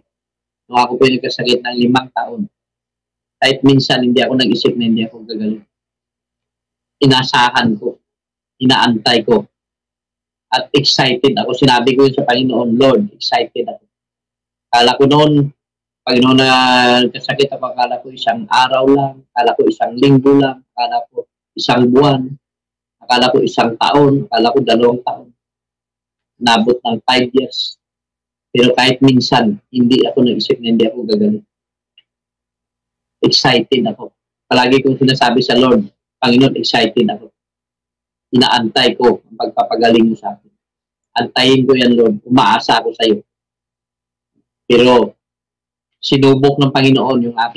Nung ako po yung nagkasakit ng 5 taon, kahit minsan hindi ako nag-isip na hindi ako gagaling. Inasahan ko, inaantay ko, at excited ako. Sinabi ko yun sa Panginoon, Lord, excited ako. Kala ko noon, Panginoon na kasakit ako, akala ko isang araw lang, akala ko isang linggo lang, akala ko isang buwan, akala ko isang taon, akala ko 2 taon. Nabot ng 5 years. Pero kahit minsan, hindi ako naisip na hindi ako gagaling. Excited ako. Palagi kong sinasabi sa Lord, Panginoon, excited ako. Inaantay ko ang pagpapagaling mo sa akin. Antayin ko yan, Lord. Umaasa ako sa iyo. Pero, sinubok ng Panginoon yung ang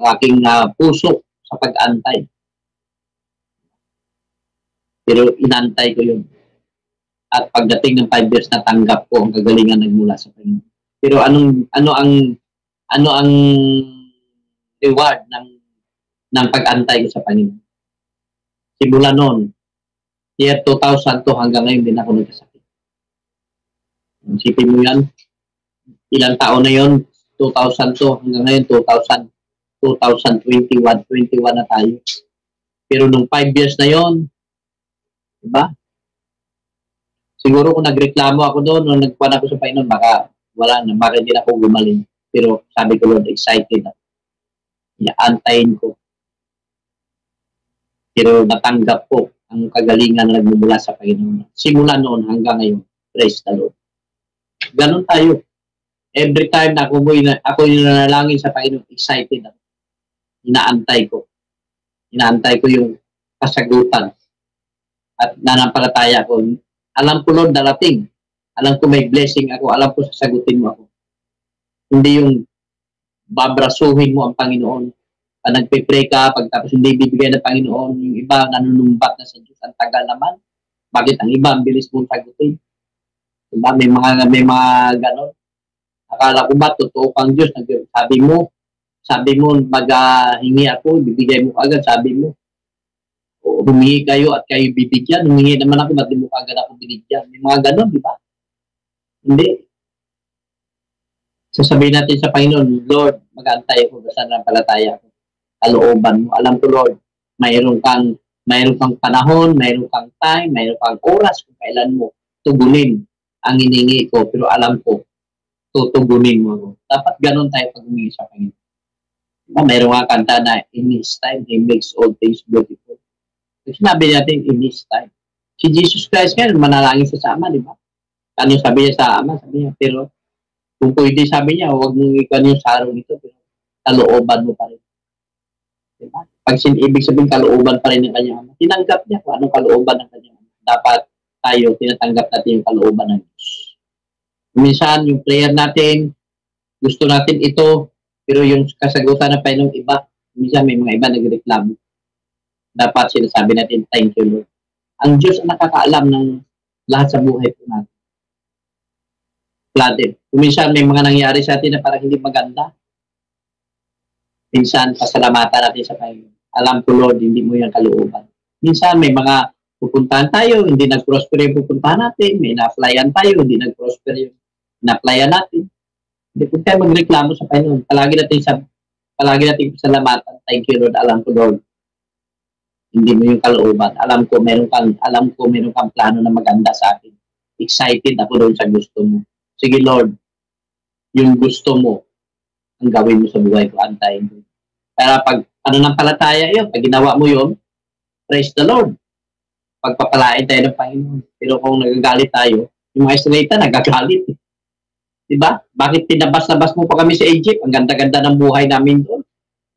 aking puso sa pag-antay. Pero inantay ko yun. At pagdating ng 5 years, natanggap ko ang kagalingan nagmula sa Panginoon. Pero ano ang reward ng pag-antay ko sa Panginoon? Simula noon, year 2002 hanggang ngayon din ako nagkasakit. Isipin mo yan, ilang taon na yon, 2002 hanggang ngayon, 2021 na tayo. Pero nung 5 years na yon, diba? Siguro kung nagreklamo ako doon, nung nagkuhan ako sa Panginoon, baka wala na, baka hindi na ako gumaling. Pero sabi ko, Lord, excited ako. Antayin ko. Pero natanggap ko ang kagalingan na nagmumula sa Panginoon. Simula noon hanggang ngayon, praise the Lord. Ganon tayo. Every time na ako yung nanalangin sa Panginoon, excited ako. Inaantay ko. Inaantay ko yung kasagutan. At nanampalataya ko. Alam ko, Lord, darating. Alam ko may blessing ako. Alam ko sasagutin mo ako. Hindi yung babrasuhin mo ang Panginoon. Pag nagpe-pray ka, pagtapos hindi bibigay ng Panginoon, yung iba nanunumbat na sa Diyos. Ang tagal naman. Bakit ang iba ang bilis mong sagutin? Diba? May mga ganon. Akala ko ba, totoo kang Diyos? Sabi mo, maghingi ako, bibigay mo agad, sabi mo. O, humingi kayo at kayo bibigyan. Humingi naman ako, ba't di mo agad ako binigyan? May mga ganon, di ba? Hindi. Sasabihin natin sa Panginoon, Lord, mag-aantay ako, basta napalataya ako. Kalooban mo. Alam ko, Lord, mayroon kang panahon, mayroon kang time, mayroon kang oras kung kailan mo tugunin ang hiningi ko. Pero alam ko, tutugunin mo ako. Dapat ganun tayo pag humingi sa Panginoon. Diba? Mayroon nga kanta na, in His time, He makes all things beautiful. So, sinabi natin, in His time. Si Jesus Christ nga, manalangin sa Ama, di ba? Ano sabi niya sa Ama? Sabi niya, pero kung pwede, sabi niya, huwag mong ikaw yung sarong ito, pero kalooban mo pa rin. Diba? Pag ibig sabihin kalooban pa rin ng kanyang Ama, tinanggap niya kung anong kalooban ng kanyang Ama. Dapat tayo, tinatanggap natin yung kalooban ng Diyos. Minsan, yung prayer natin, gusto natin ito, pero yung kasagutan na pa ng iba, minsan may mga iba nagreklamo. Dapat sinasabi natin, thank you, Lord. Ang Diyos ang nakakaalam ng lahat sa buhay po natin. Platin. Minsan may mga nangyari sa atin na parang hindi maganda. Minsan, pasalamatan natin sa Panginoon. Alam ko, Lord, hindi mo yung kalooban. Minsan, may mga pupuntahan tayo, hindi nag-prosper yung pupuntahan natin. May na-applyan tayo, hindi nag-prosper yung na-applyan natin. Hindi po tayo magreklamo sa Panginoon. Palagi natin pasalamatan. Thank you, Lord. Alam ko, Lord, hindi mo yung kalooban. Alam ko, meron kang plano na maganda sa akin. Excited ako doon sa gusto mo. Sige, Lord, yung gusto mo, ang gawin mo sa buhay ko, antayin mo. Pero pag ng palataya yun, pag ginawa mo yun, praise the Lord. Pagpapalain tayo ng Panginoon. Pero kung nagagalit tayo, yung mga Israelita nagagalit. Diba? Bakit pinabas-labas mo pa kami sa Egypt? Ang ganda-ganda ng buhay namin doon.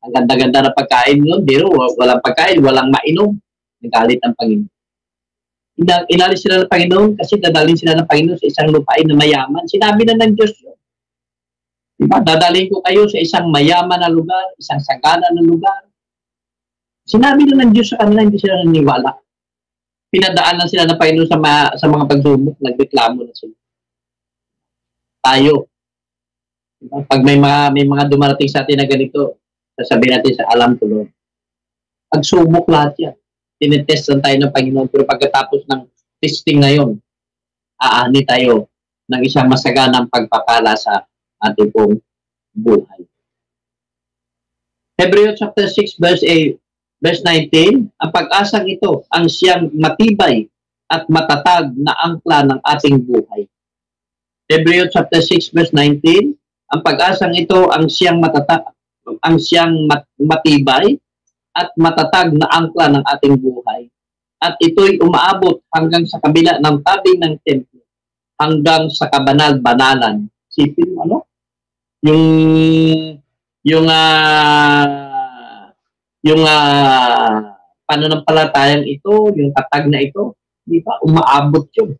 Ang ganda-ganda ng pagkain doon. Pero walang pagkain, walang mainom. Nagalit ang Panginoon. Inalis sila ng Panginoon kasi dadalhin sila ng Panginoon sa isang lupain na mayaman. Sinabi na ng Diyos yun. Diba? Dadalhin ko kayo sa isang mayaman na lugar, isang sagana na lugar. Sinabi na ng Diyos sa kanila, hindi sila naniwala. Pinadaan na sila ng Panginoon sa mga pagsubok, nagreklamo na sila. Tayo. Diba? Pag may mga dumarating sa atin na ganito, sasabihin natin sa alam ko, Lord. Pagsubok lahat yan. Tinetest lang tayo ng Panginoon. Pero pagkatapos ng testing na yun, aani tayo ng isang masaganang pagpapala sa ating pong buhay. Hebrews chapter 6 verse 19, ang pag-asang ito ang siyang matibay at matatag na angkla ng ating buhay. Hebrews chapter 6 verse 19, ang pag-asang ito ang siyang matibay at matatag na angkla ng ating buhay. At ito'y umaabot hanggang sa kabila ng tabing ng templo, hanggang sa kabanal-banalan. Sipin mo, ano? Yung pananampalatayang ito, yung tatag na ito, di ba? Umaabot yun.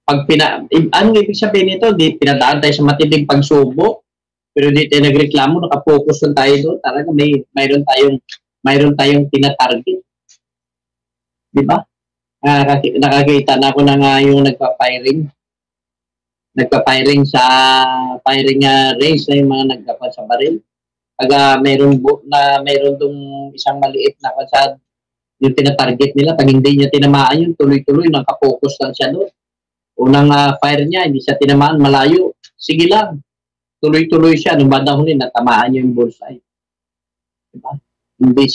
Ano ibig sabihin nito? Di pinadaan tayo sa matinding pagsubok, pero di tayo nagreklamo, nakapokus lang tayo doon. Talaga mayroon tayong tinatarget. Di ba? Nakakita na ako na nga yung nagpa-firing sa firing range na yung mga nagkapan sa baril. Pag mayroon dong isang maliit na kasad, yung tinatarget nila, pag hindi niya tinamaan yun, tuloy-tuloy, nakapokus lang siya doon. Unang fire niya, hindi siya tinamaan, malayo. Sige lang. Tuloy-tuloy siya. Nung bandang huli, natamaan niya yung bullseye. Diba? Hindi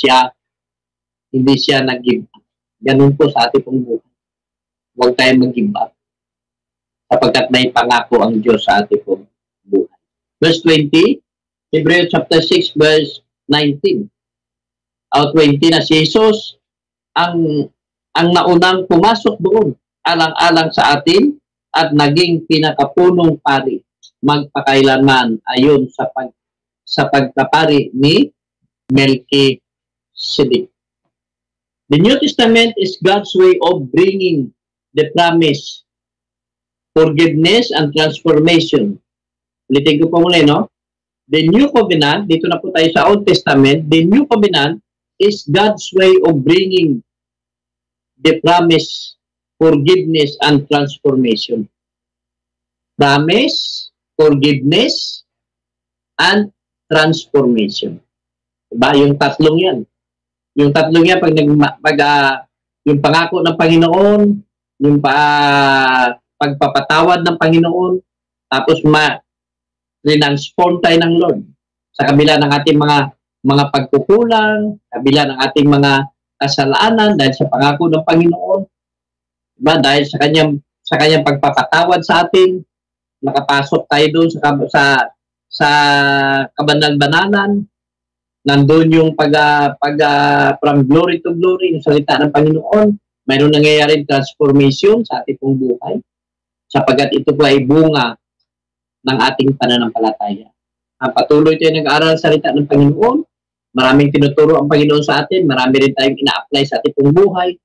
siya nag-give up. Ganun po sa ating pong buhay. Huwag tayo mag-give up. Sapagkat may pangako ang Diyos sa ating pong buhay. Verse 20, Hebrews chapter 6, verse 19. 20 na si Jesus ang naunang pumasok doon, alang-alang sa atin, at naging pinakapunong pari magpakailanman ayon sa pagkapari ni Melchizedek. The New Testament is God's way of bringing the promise, forgiveness, and transformation. Ulitin ko po muna, no? The New Covenant, dito na po tayo sa Old Testament, the New Covenant is God's way of bringing the promise, forgiveness, and transformation. Promise, forgiveness, and transformation. Diba? Yung tatlong yan. Yung tatlong yan, yung pangako ng Panginoon, yung pagpapatawad ng Panginoon, tapos transform tayo ng Lord sa kabila ng ating mga pagkukulang, kabila ng ating mga kasalanan dahil sa pangako ng Panginoon. Diba? Dahil sa kanyang pagpapatawad sa atin, nakapasok tayo doon sa kabanal-banalan. Nandun yung from glory to glory, yung salita ng Panginoon. Mayroon nangyayari transformation sa ating pong buhay sapagkat ito po ay bunga ng ating pananampalataya. Patuloy tayo nag-aaral sa salita ng Panginoon. Maraming tinuturo ang Panginoon sa atin. Marami rin tayong ina-apply sa ating pong buhay.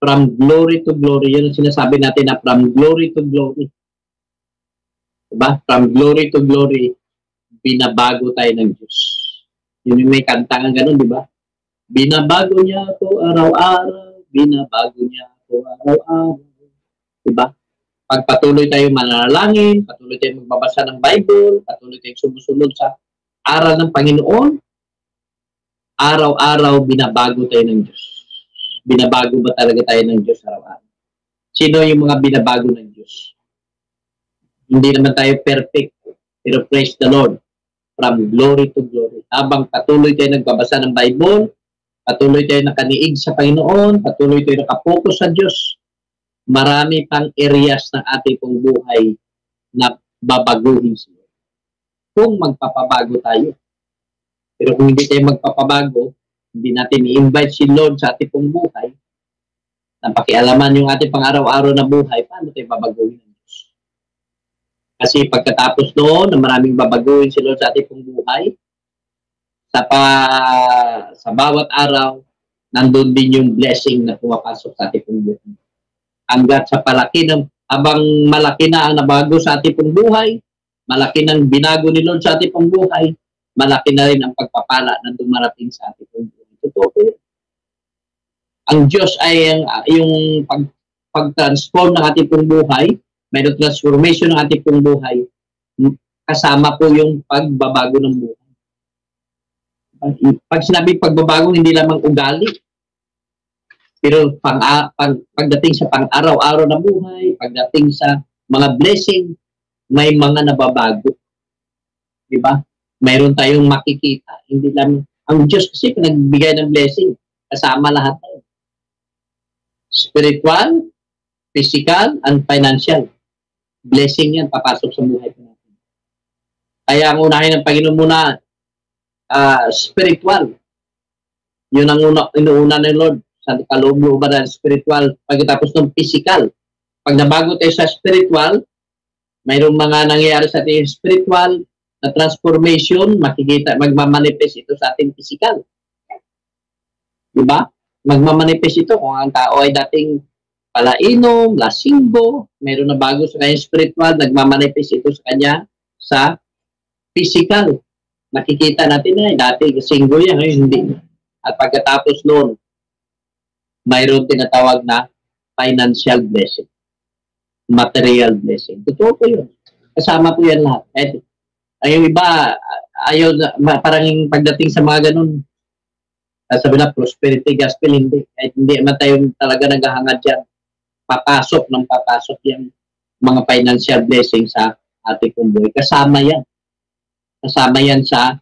From glory to glory. Yun ang sinasabi natin na from glory to glory. Diba? From glory to glory, binabago tayo ng Diyos. Yun yung may kanta nga ganun, di ba? Binabago niya ako araw-araw, binabago niya ako araw-araw. Di ba? Pag patuloy tayo mananalangin, patuloy tayo magbabasa ng Bible, patuloy tayo sumusunod sa aral ng Panginoon, araw-araw binabago tayo ng Diyos. Binabago ba talaga tayo ng Diyos araw-araw? Sino yung mga binabago ng Diyos? Hindi naman tayo perfect, pero praise the Lord. From glory to glory. Habang patuloy tayo nagbabasa ng Bible, patuloy tayo nakaniig sa Panginoon, patuloy tayo nakapokus sa Diyos, marami pang areas ng ating pong buhay na babaguhin siya. Kung magpapabago tayo. Pero kung hindi tayo magpapabago, hindi natin i-invite si Lord sa ating pong buhay, na pakialaman yung ating pang-araw-araw na buhay, paano tayo babaguhin? Kasi pagkatapos noon, na maraming babaguhin si Lord sa ating pong buhay, sa bawat araw, nandun din yung blessing na pumapasok sa ating pong buhay. Hanggat sa habang malaki na ang nabago sa ating pong buhay, malaki ng binago ni Lord sa ating pong buhay, malaki na rin ang pagpapala na dumarating sa ating pong buhay. Totoo po yun. Ang Diyos ay yung pag-transform ng ating pong buhay, mayroong transformation ng ating pong buhay, kasama po yung pagbabago ng buhay. Pag sinabi pagbabago, hindi lamang ugali, pero pagdating sa pang-araw-araw na buhay, pagdating sa mga blessing, may mga nababago. Diba? Mayroon tayong makikita. Hindi lang, ang Diyos kasi nagbigay ng blessing, kasama lahat tayo. Spiritual, physical, and financial. Blessing yan, papasok sa buhay ko natin. Kaya ang unahin ng Panginoon muna, spiritual. Yun ang inuuna ng Lord sa kaloob-looban ng spiritual. Pagkatapos ng physical. Pag nabago tayo sa spiritual, mayroong mga nangyayari sa ating spiritual na transformation, magmamanifest ito sa ating physical. Diba? Magmamanifest ito kung ang tao ay dating palainom, lasinggo, mayroon na bago sa kanya spiritual, nagmamanifest ito sa kanya sa physical. Nakikita natin na dati lasinggo yan, ngayon hindi. At pagkatapos noon, mayroon tinatawag na financial blessing, material blessing. Totoo po yun. Kasama po yan lahat. Ay, yung iba, ayaw, parang pagdating sa mga ganun, sabi na prosperity gospel, hindi. Kahit hindi naman tayo talaga naghahangad dyan. Papasok yung mga financial blessing sa ating buhay. Kasama yan. Kasama yan sa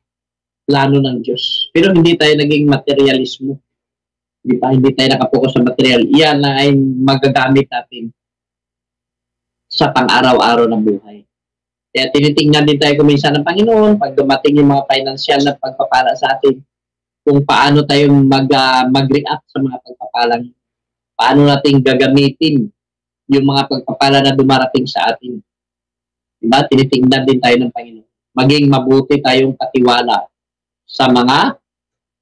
plano ng Diyos. Pero hindi tayo naging materialismo. Hindi tayo nakapokus sa material. Iyan na ay magagamit natin sa pang-araw-araw ng buhay. Kaya tinitingnan din tayo kuminsan ng Panginoon pag dumating yung mga financial na pagpapala sa atin, kung paano tayo mag-react sa mga pagpapalang, paano natin gagamitin yung mga pagpapala na dumarating sa atin. Diba? Tinitingnan din tayo ng Panginoon. Maging mabuti tayong katiwala sa mga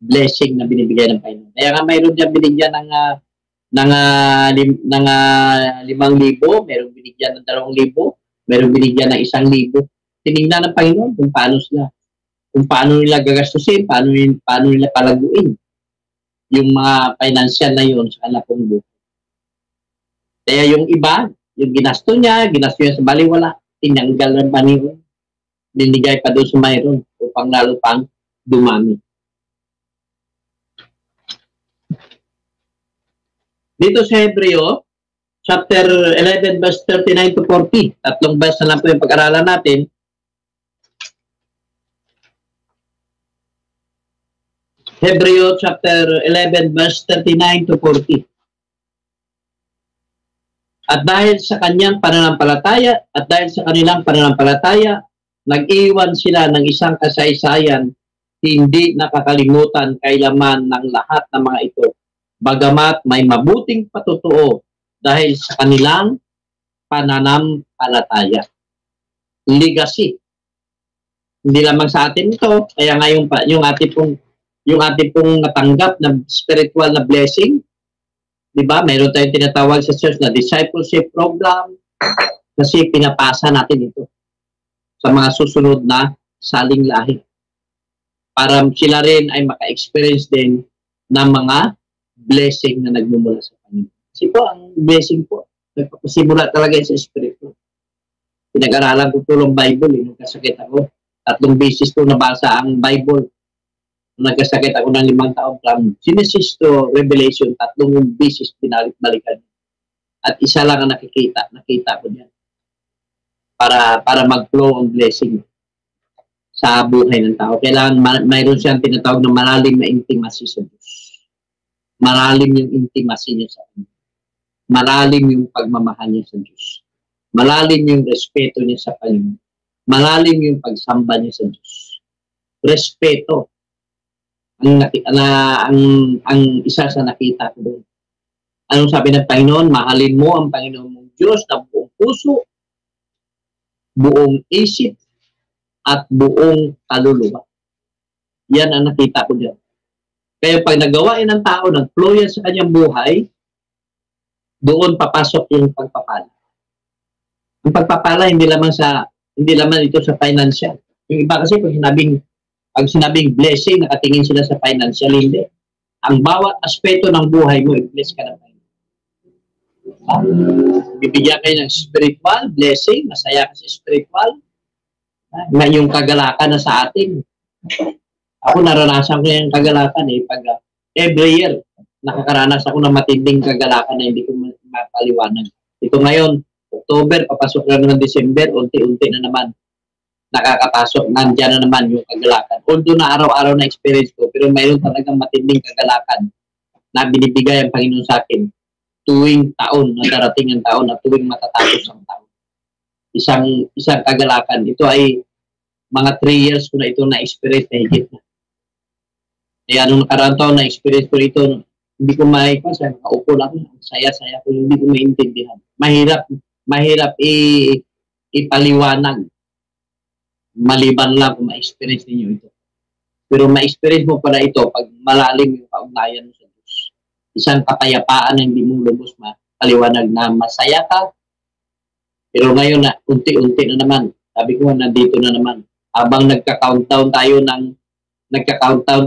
blessing na binibigay ng Panginoon. Kaya nga mayroon dyan binigyan ng 5,000, mayroon binigyan ng 2,000, mayroon binigyan ng 1,000. Tinignan ng Panginoon kung paano nila gagastusin, paano nila palaguin yung mga financial na yun sa kanila pong buhay. Kaya yung iba, yung ginasto niya sa baliwala, tinanggal ng Panginoon. binigay pa doon sa mayroon upang lalo pang dumami. Dito sa Hebreo, chapter 11, verse 39 to 40. Tatlong verse na lang po yung pag-aralan natin. Hebreo chapter 11, verse 39 to 40. At dahil sa kanyang pananampalataya, at dahil sa kanilang pananampalataya, nag-iwan sila ng isang kasaysayan, hindi nakakalimutan kailaman ng lahat ng mga ito. Bagamat may mabuting patutuo dahil sa kanilang pananampalataya. Legacy. Hindi lamang sa atin ito, kaya nga yung ating pong natanggap na spiritual na blessing, di ba? Mayroon tayong tinatawag sa church na discipleship program kasi pinapasa natin ito sa mga susunod na saling lahi. Para sila rin ay maka-experience din ng mga blessing na nagmumula sa Panginoon. Kasi po, ang blessing po, nagpapasimula talaga sa Espiritu. Pinag-aralan ko po ng Bible, nung kasakit ako. 3 beses ko nabasa ang Bible. Nagkasakit ako ng 5 taon from Genesis to Revelation, 3 beses binalik-balikan. At isa lang ang nakita ko niyan. Para mag-flow ang blessing sa buhay ng tao. Kailangan mayroon siyang tinatawag na malalim na intimacy sa Diyos. Malalim yung intimacy niya sa Diyos. Malalim yung pagmamahal niya sa Diyos. Malalim yung respeto niya sa Panginoon. Malalim yung pagsamba niya sa Diyos. Respeto. Ang isa sa nakita ko doon. Anong sabi ng Panginoon? Mahalin mo ang Panginoon mong Diyos na buong puso, buong isip, at buong kaluluwa. Yan ang nakita ko dyan. Kaya pag nagawain ng tao, nag-flow yan sa kanyang buhay, doon papasok yung pagpapala. Ang pagpapala hindi lamang ito sa financial. Yung iba kasi pag sinabing blessing, nakatingin sila sa financial, hindi. Ang bawat aspeto ng buhay mo, i-bless ka na tayo. Bibigyan kayo ng spiritual blessing, masaya ka sa spiritual, na yung kagalakan na sa atin. Ako naranasan ko yung kagalakan pag every year, nakakaranas ako ng matinding kagalakan na hindi ko mapaliwanag. Ito ngayon, October, papasok na ng December, unti-unti na naman nakakapasok, nandiyan na naman yung kagalakan. Although na araw-araw na experience ko, pero mayroon talagang matinding kagalakan na binibigay ang Panginoon sa akin tuwing taon na darating ang taon at tuwing matatapos ang taon. Isang kagalakan. Ito ay mga 3 years ko na ito na-experience na higit na. Kaya nung nakaraang taon na-experience ko ito, hindi ko makaupo lang. Saya-saya ko, hindi ko maintindihan. Mahirap ipaliwanag. Maliban lang kung ma-experience ninyo ito. Pero ma-experience mo pala ito pag malalim yung kaugnayan mo sa Diyos. Isang kapayapaan na hindi mo lubos mapaliwanag na masaya ka. Pero ngayon na, unti-unti na naman. Sabi ko, nandito na naman. Habang nagka-countdown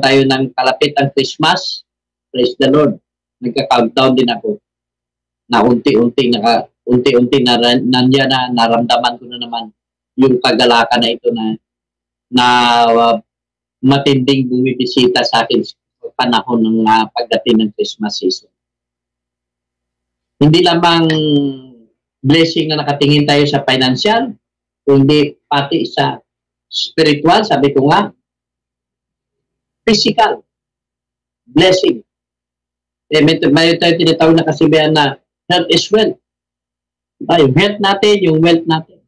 tayo ng kalapit ang Christmas, praise the Lord. Nagka-countdown din ako. Na unti-unti na nandiyan na, naramdaman ko na naman yung kagalakan na ito na matinding bumibisita sa akin sa panahon ng pagdating ng Christmas season. Hindi lamang blessing na nakatingin tayo sa financial, kundi pati sa spiritual, sabi ko nga, physical blessing. May tayo tinatawag na kasibihan na health is wealth. Yung health natin, yung wealth natin.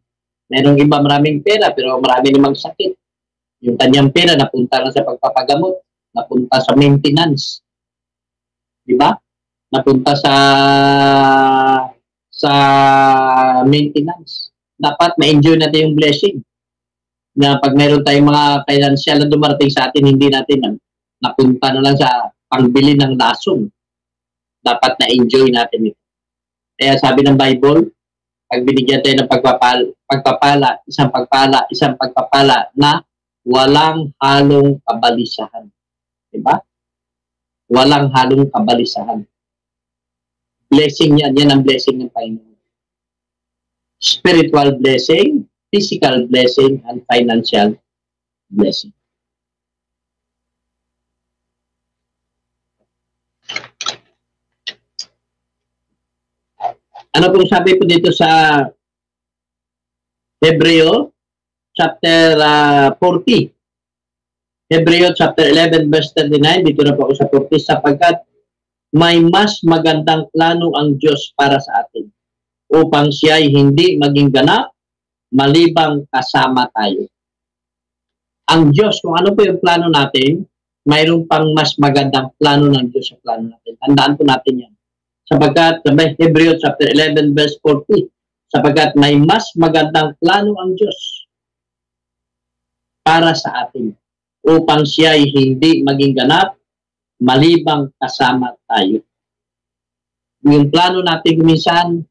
Merong iba maraming pera, pero marami namang sakit. Yung kanyang pera, napunta lang sa pagpapagamot, napunta sa maintenance. Di ba? Napunta sa maintenance. Dapat ma-enjoy natin yung blessing. Na pag meron tayong mga financial na dumarating sa atin, hindi natin napunta na lang sa pangbili ng lason. Dapat na-enjoy natin ito. Kaya sabi ng Bible, pag binigyan tayo ng isang pagpapala na walang halong kabalisahan. Diba? Walang halong kabalisahan. Blessing yan ang blessing ng Panginoon. Spiritual blessing, physical blessing and financial blessing. Ano pong sabi po dito sa Hebreo chapter 40? Hebreo chapter 11 verse 39, dito na po ako sa 40, sapagkat may mas magandang plano ang Diyos para sa atin upang siya ay hindi maging ganap malibang kasama tayo. Ang Diyos, kung ano po yung plano natin, mayroon pang mas magandang plano ng Diyos sa plano natin. Tandaan po natin yan. Sapagkat, Hebreo chapter 11 verse 40, sapagkat may mas magandang plano ang Diyos para sa atin upang siya ay hindi maging ganap malibang kasama tayo. Yung plano natin minsan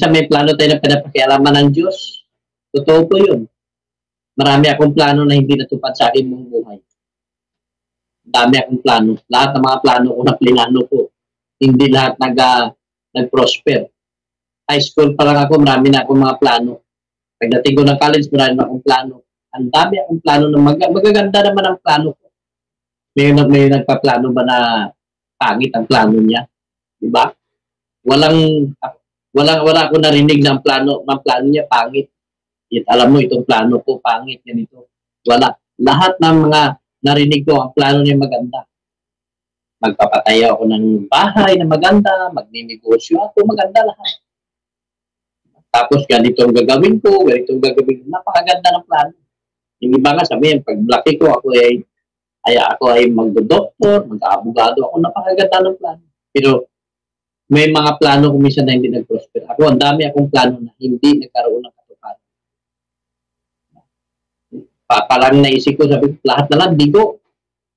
may plano tayo na pinapakialaman ng Diyos. Totoo po yun. Marami akong plano na hindi natupad sa akin mong buhay. Dami akong plano. Lahat ng mga plano ko na plinano ko. Hindi lahat nag-prosper. High school pa lang ako, marami na akong mga plano. Pagdating ko ng college, marami na akong plano. Ang dami akong plano na magaganda naman ang plano ko. May nagpa-plano ba na pangit ang plano niya? Diba? Wala akong narinig na ang plano niya pangit. Alam mo, itong plano ko pangit, ganito. Wala. Lahat ng mga narinig ko, ang plano niya maganda. Magpapatayo ako ng bahay na maganda, magninegosyo ako, maganda lahat. Tapos ganito ang gagawin ko, ganito ang gagawin ko. Napakaganda ng plano. Yung iba nga sabihin, pag laki ko, ako ay magdodoktor, mag-aabogado ako, napakaganda ng plano. Pero may mga plano kung minsan na hindi nag-prosper. Ako, ang dami akong plano na hindi nagkaroon ng katuparan. Parang naisip ko, sabi, lahat na lang, bigo.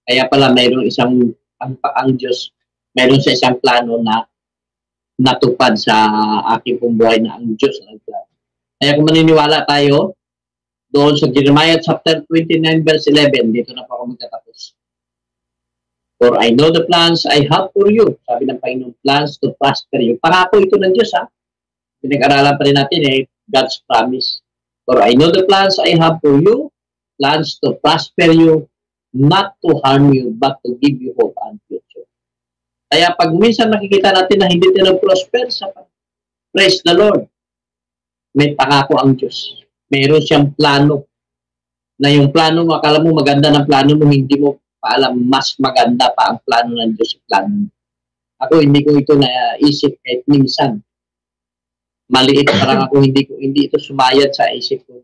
Kaya pala mayroong isang ang Diyos, mayroon sa isang plano na natupad sa aking buhay na ang Diyos ang plano. Kaya kung maniniwala tayo, doon sa Jeremiah chapter 29 verse 11, dito na po ako magtatapos. For I know the plans I have for you. Sabi ng Panginoon, plans to prosper you. Pangako ito ng Diyos, ha? Pinag-aralan pa rin natin, God's promise. For I know the plans I have for you, plans to prosper you, not to harm you, but to give you hope and future. Kaya pag minsan nakikita natin na hindi tayo prosper sa praise the Lord, may pangako ang Diyos. Mayroon siyang plano. Na yung plano mo, akala mo maganda ng plano mo, hindi mo paalam, mas maganda pa ang plano ng Diyos sa plano mo. Ako, hindi ko ito naisip kahit minsan. Maliit, parang ako, hindi ito sumayad sa isip ko.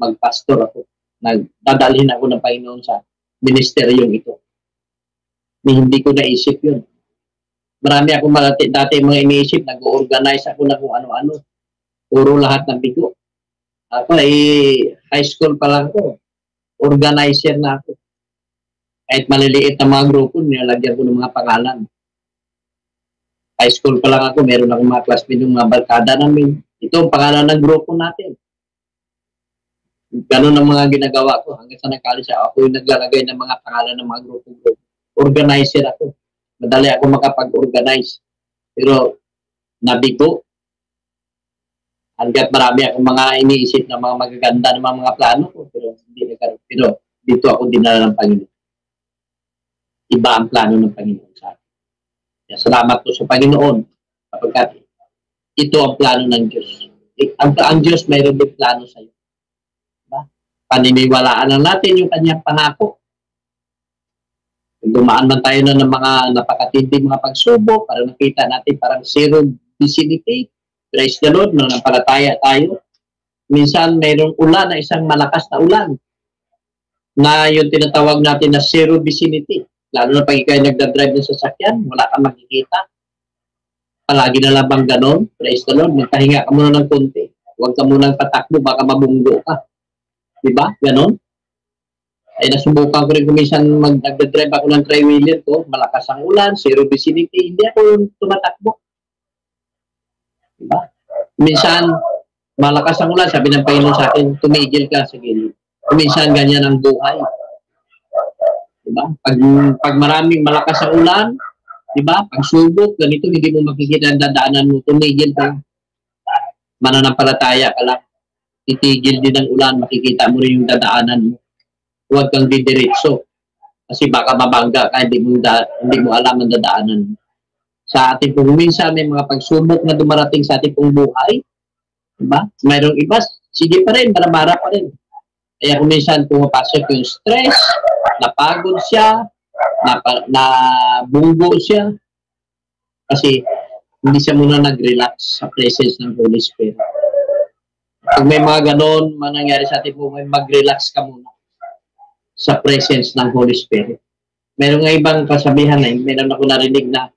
Magpastor ako. Nagdadalhin ako ng Panginoon sa ministeryong ito. Hindi ko naisip yun. Marami akong dati mga iniisip, nag-organize ako na kung ano-ano. Puro lahat ng bigo. Ako high school pa lang ko. Organizer na ako. Kahit maliliit na mga grupo, nilalagyan ko ng mga pangalan. High school pa lang ako, meron akong mga classmates ng mga barkada namin. Ito ang pangalan ng grupo natin. Ganun ang mga ginagawa ko. Hanggang sa nag-college ako yung naglalagay ng mga pangalan ng mga grupo. Organizer ako. Madali ako makapag-organize. Pero nabigo. Hanggat marami akong mga iniisip na mga magaganda ng mga plano ko. Pero hindi nagkaroon. Pero dito ako dinala ng Panginoon. Iba ang plano ng Panginoon sa akin. Kaya salamat po sa Panginoon. Kapagkat ito ang plano ng Diyos. Ang Diyos mayroon din plano sa iyo. Paniniwalaan lang natin yung kanyang pangako. Dumaan man tayo na ng mga napakatinding mga pagsubok para nakita natin parang zero vicinity. Praise the Lord, mananampalataya tayo. Minsan mayroong ulan na isang malakas na ulan na yung tinatawag natin na zero vicinity. Lalo na pag ikaw nagdadrive ng sasakyan, wala kang makikita. Palagi na lang bang ganon? Praise the Lord, magpahinga ka muna ng konti. Huwag ka muna patakbo, baka mabunggo ka. Diba? Ganon. Ay nasubukan ko rin kumisan nag-drive ako ng tri-wheeler ko, malakas ang ulan, zero vicinity, hindi ako tumatakbo. Diba? Minsan, malakas ang ulan, sabi ng Panginoon sa akin, tumigil ka sa gilid. Minsan, ganyan ang buhay. Diba? Pag maraming malakas ang ulan, diba? Pag subok, ganito, hindi mo makikita ang dadaanan mo, tumigil ka. Mananampalataya ka lang. titigil din ang ulan, makikita mo rin yung dadaanan mo. Huwag kang didiretso. Kasi baka mabangga ka, hindi mo alam ang dadaanan mo. Sa ating pong minsan, may mga pagsubok na dumarating sa ating pong buhay. Diba? Mayroong iba, sige pa rin, barabara pa rin. Kaya kung minsan pumapasok yung stress, napagod siya, nabunggo siya. Kasi hindi siya muna nag-relax sa presence ng Holy Spirit. Pag may mga ganon, manangyari sa ating po, mag-relax ka muna sa presence ng Holy Spirit. Meron nga ibang kasabihan na, meron ako narinig na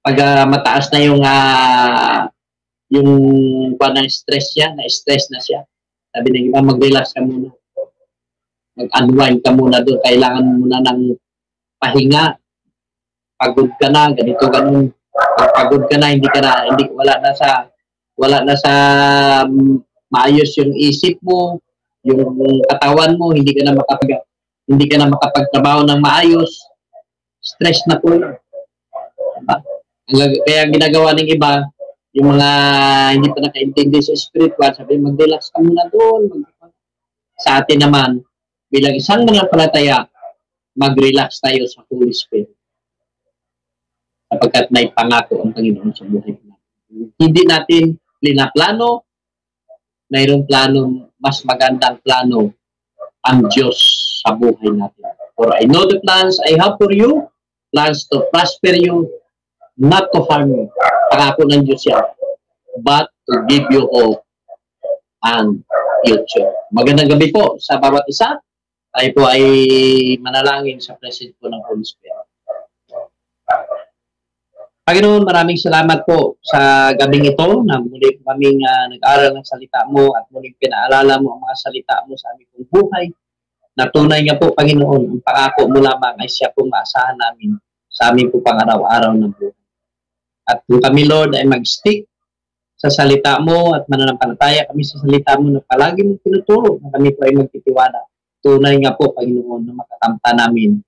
pag mataas na yung stress niya, na-stress na siya. Sabi ng iba, mag-relax ka muna. Mag-unwind ka muna doon. Kailangan muna ng pahinga. Pagod ka na, ganito, ganun. Pag pagod ka na, wala na sa maayos yung isip mo, yung katawan mo, hindi ka na makapagtrabaho ng maayos. Stress na po yun. Kaya ginagawa ng iba, yung mga hindi pa nakaintindi sa spiritual, sabi, mag-relax ka muna doon. Sa atin naman, bilang isang mananampalataya, mag-relax tayo sa Holy Spirit. Sapagkat may pangako ang Panginoon sa buhay natin. Hindi natin plano, mayroong plano, mas magandang plano ang Diyos sa buhay natin. For I know the plans I have for you, plans to prosper you, not to harm you. Pangako ng Diyos yan. But to give you hope and future. Magandang gabi po sa bawat isa. Tayo po ay manalangin sa presence po ng Holy Spirit. Panginoon, maraming salamat po sa gabing ito na muli po kaming nag-aral ng salita mo at muli pinaalala mo ang mga salita mo sa aming pong buhay. Natunay nga po, Panginoon, ang pangako mo lamang ay siya pong maasahan namin sa aming po pang-araw-araw ng buhay. At kung kami, Lord, ay mag-stick sa salita mo at mananampalataya kami sa salita mo na palagi mong tinuturo na kami po ay magtitiwala. Tunay nga po, Panginoon, na makatamta namin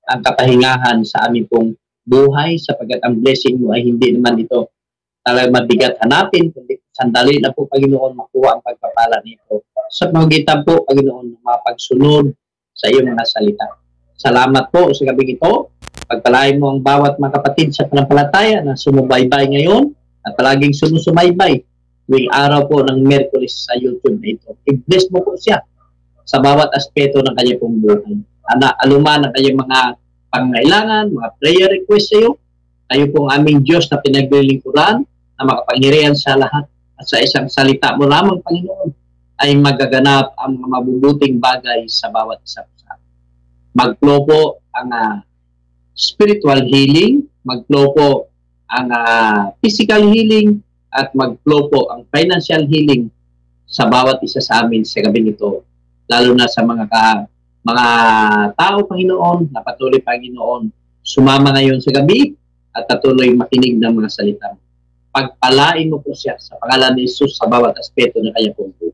ang kapahingahan sa aming pong buhay sapagkat ang blessing mo ay hindi naman ito talagang mabigat hanapin, kundi sandali na po, Panginoon, makuha ang pagpapala nito. Sa magitan po, Panginoon, mapagsunod sa iyong mga salita. Salamat po sa gabing ito. Pagpalain mo ang bawat mga kapatid sa panampalataya na sumubaybay ngayon at palaging sumusubaybay tuwing araw po ng Miyerkules sa YouTube na ito. I-bless mo po siya sa bawat aspeto ng kanyang pong buhay. Aluman ang kanyang mga pangailangan, mga prayer request sa iyo. Tayo pong aming Diyos na pinaglilingkuran na makapangyarihan sa lahat at sa isang salita mo lamang, Panginoon, ay magaganap ang mga mabubuting bagay sa bawat isa sa atin. Mag-flow po ang spiritual healing, mag-flow po ang physical healing, at mag-flow po ang financial healing sa bawat isa sa amin sa gabi nito. Lalo na sa mga tao, Panginoon, na patuloy, Panginoon, sumama ngayon sa gabi at patuloy makinig ng mga salita mo. Pagpalain mo po siya sa pangalan ni Jesus sa bawat aspeto ng kanyang buhay.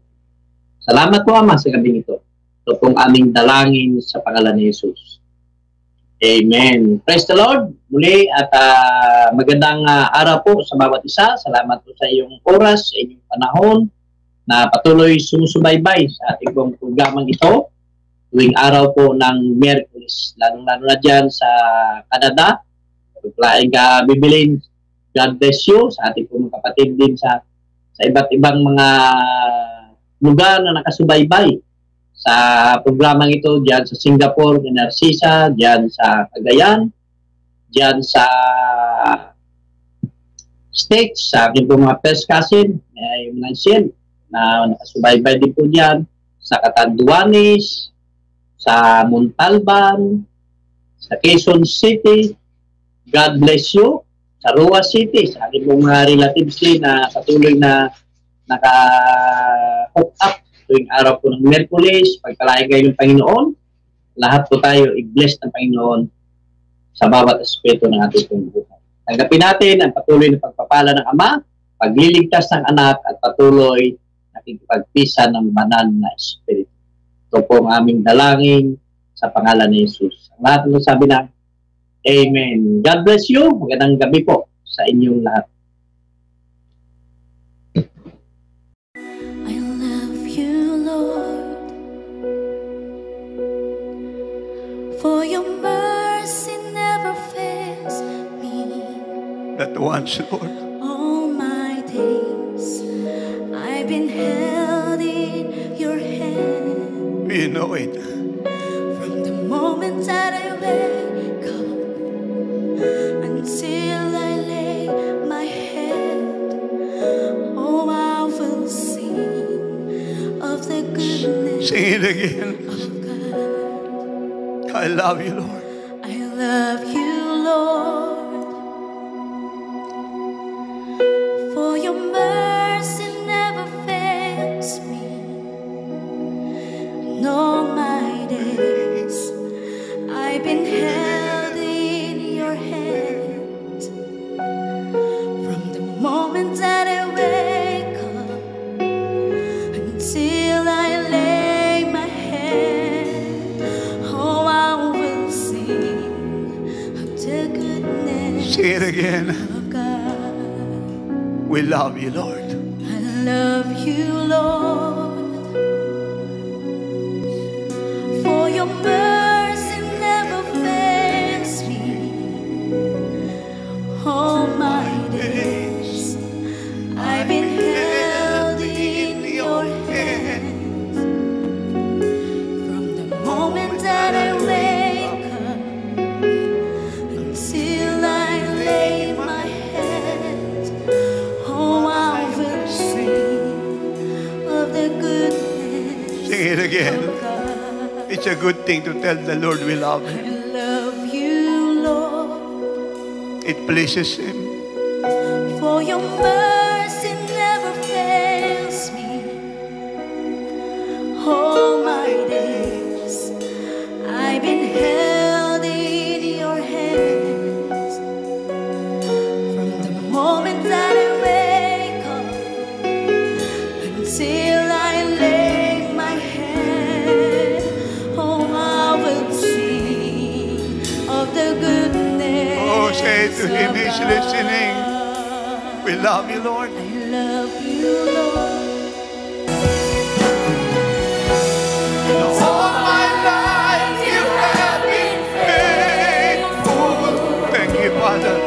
Salamat po, Ama, sa gabi nito. Ito pong aming dalangin sa pangalan ni Jesus. Amen. Praise the Lord. Muli at magandang araw po sa bawat isa. Salamat po sa iyong oras, sa inyong panahon na patuloy sumusubaybay sa ating pong programang ito tuwing araw po ng Miyerkules, lalo na dyan sa Canada. Paglaing bibilin, God bless you sa ating po mga kapatid din sa iba't ibang mga lugar na nakasubaybay sa programang ito, dyan sa Singapore, Narcisa, dyan sa Cagayan, dyan sa States, sa aking po mga first cousin, yung Nancy, na nakasubaybay din po dyan, sa Catanduanes, sa Montalban, sa Quezon City. God bless you. Sa Roa City, sa aking mga relatives na patuloy na naka-hook up tuwing araw po ng Miyerkules. Pagpalain kayo ng Panginoon, lahat po tayo i-bless ng Panginoon sa bawat aspeto ng ating pong buhay. Tanggapin natin ang patuloy na pagpapala ng Ama, pagliligtas ng Anak, at patuloy na pagpisa ng banal na Espiritu. Ito po ang aming dalangin sa pangalan ni Jesus. Ang lahat ng sabi na, Amen. God bless you. Magandang gabi po sa inyong lahat. I love you. that once, Lord, All my days I've been held in your hand. we know it. From the moment that I wake up until I lay my head, oh, I will sing of the goodness Sing it again. of God. I love you, Lord. I love you, Lord, for your mercy never fails me. And all my days I've been held in your hand. From the moment that I wake up until I lay my head, oh, I will sing of the goodness Sing it again. of God. We love you, Lord. I love you, Lord, for your mercy never fails me. All my days I've been held in your hands. From the moment that I wake up until I lay my head, oh, I will sing of the goodness Sing it again. of God. It's a good thing to tell the Lord we love I Him. love you, Lord, It pleases Him. for your mercy never fails me. All my days I've been held in your hands. From the moment that I wake up until I lay my head, oh, I will sing of the goodness. Oh, say it to Him. of He's listening. God. We love you, Lord. I love you, Lord. All my life you have been faithful. Thank you, Father.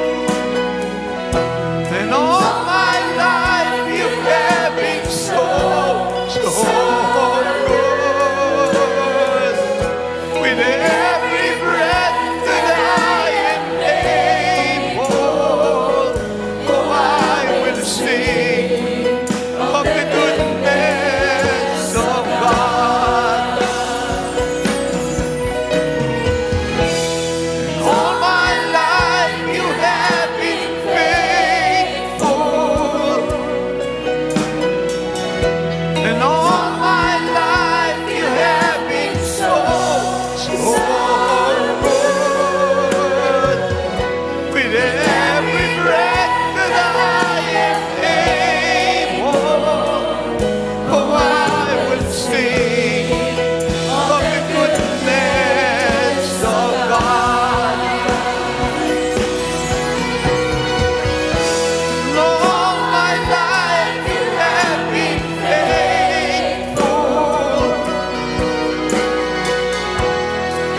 And all my life you have been so good. With every breath that I am able, oh, I will sing of the goodness of God. And all my life you have been faithful. And all my life you have been so good. With every breath that I am able, oh, I will sing of the goodness of God. All my life you have been faithful.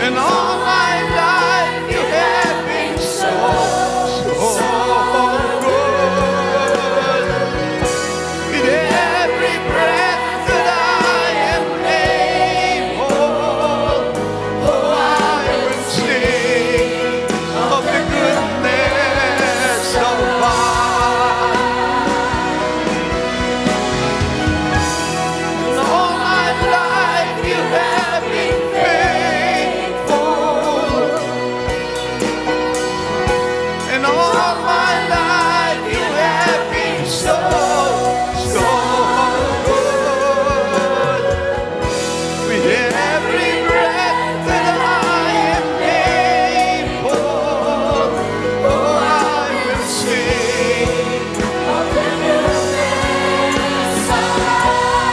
And all my life you have been so good. With every breath that I am able, oh, I will sing of the goodness of God. And all my life you have been faithful. And all my life you have been so good. With every breath that I am able, oh, I will sing of the goodness of God.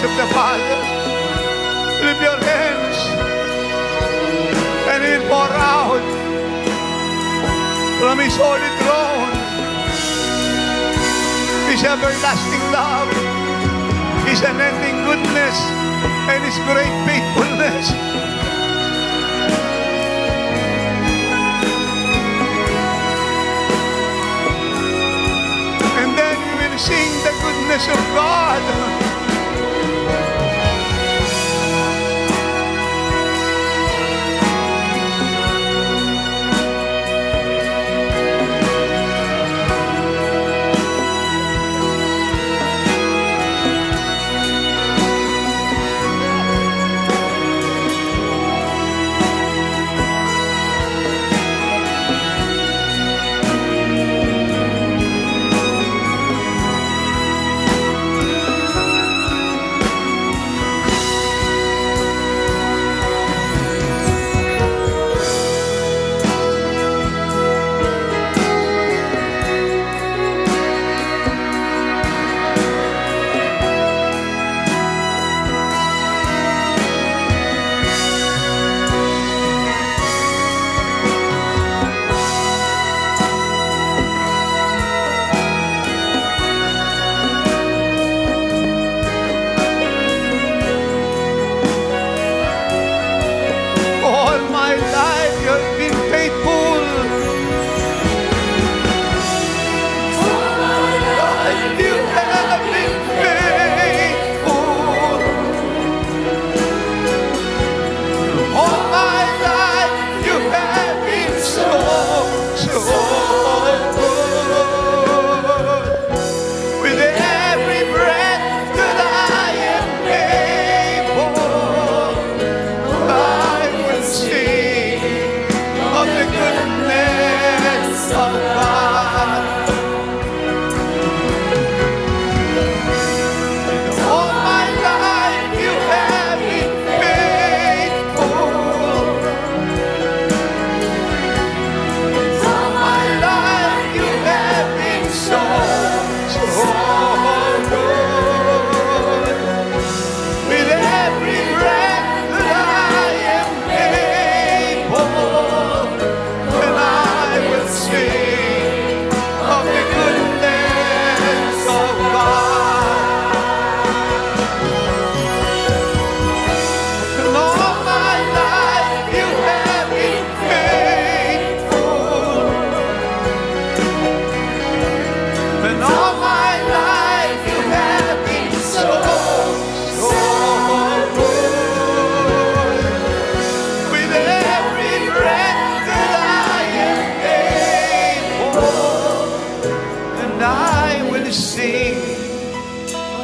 presence of the Father. Lift your hands and He'll pour out from His holy throne His everlasting love, His unending goodness, and His great faithfulness. And then you will sing the goodness of God.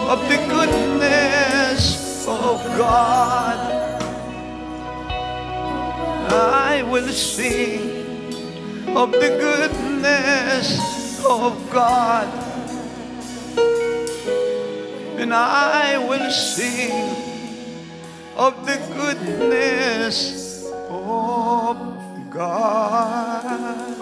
Of the goodness of God, I will sing of the goodness of God, and I will sing of the goodness of God.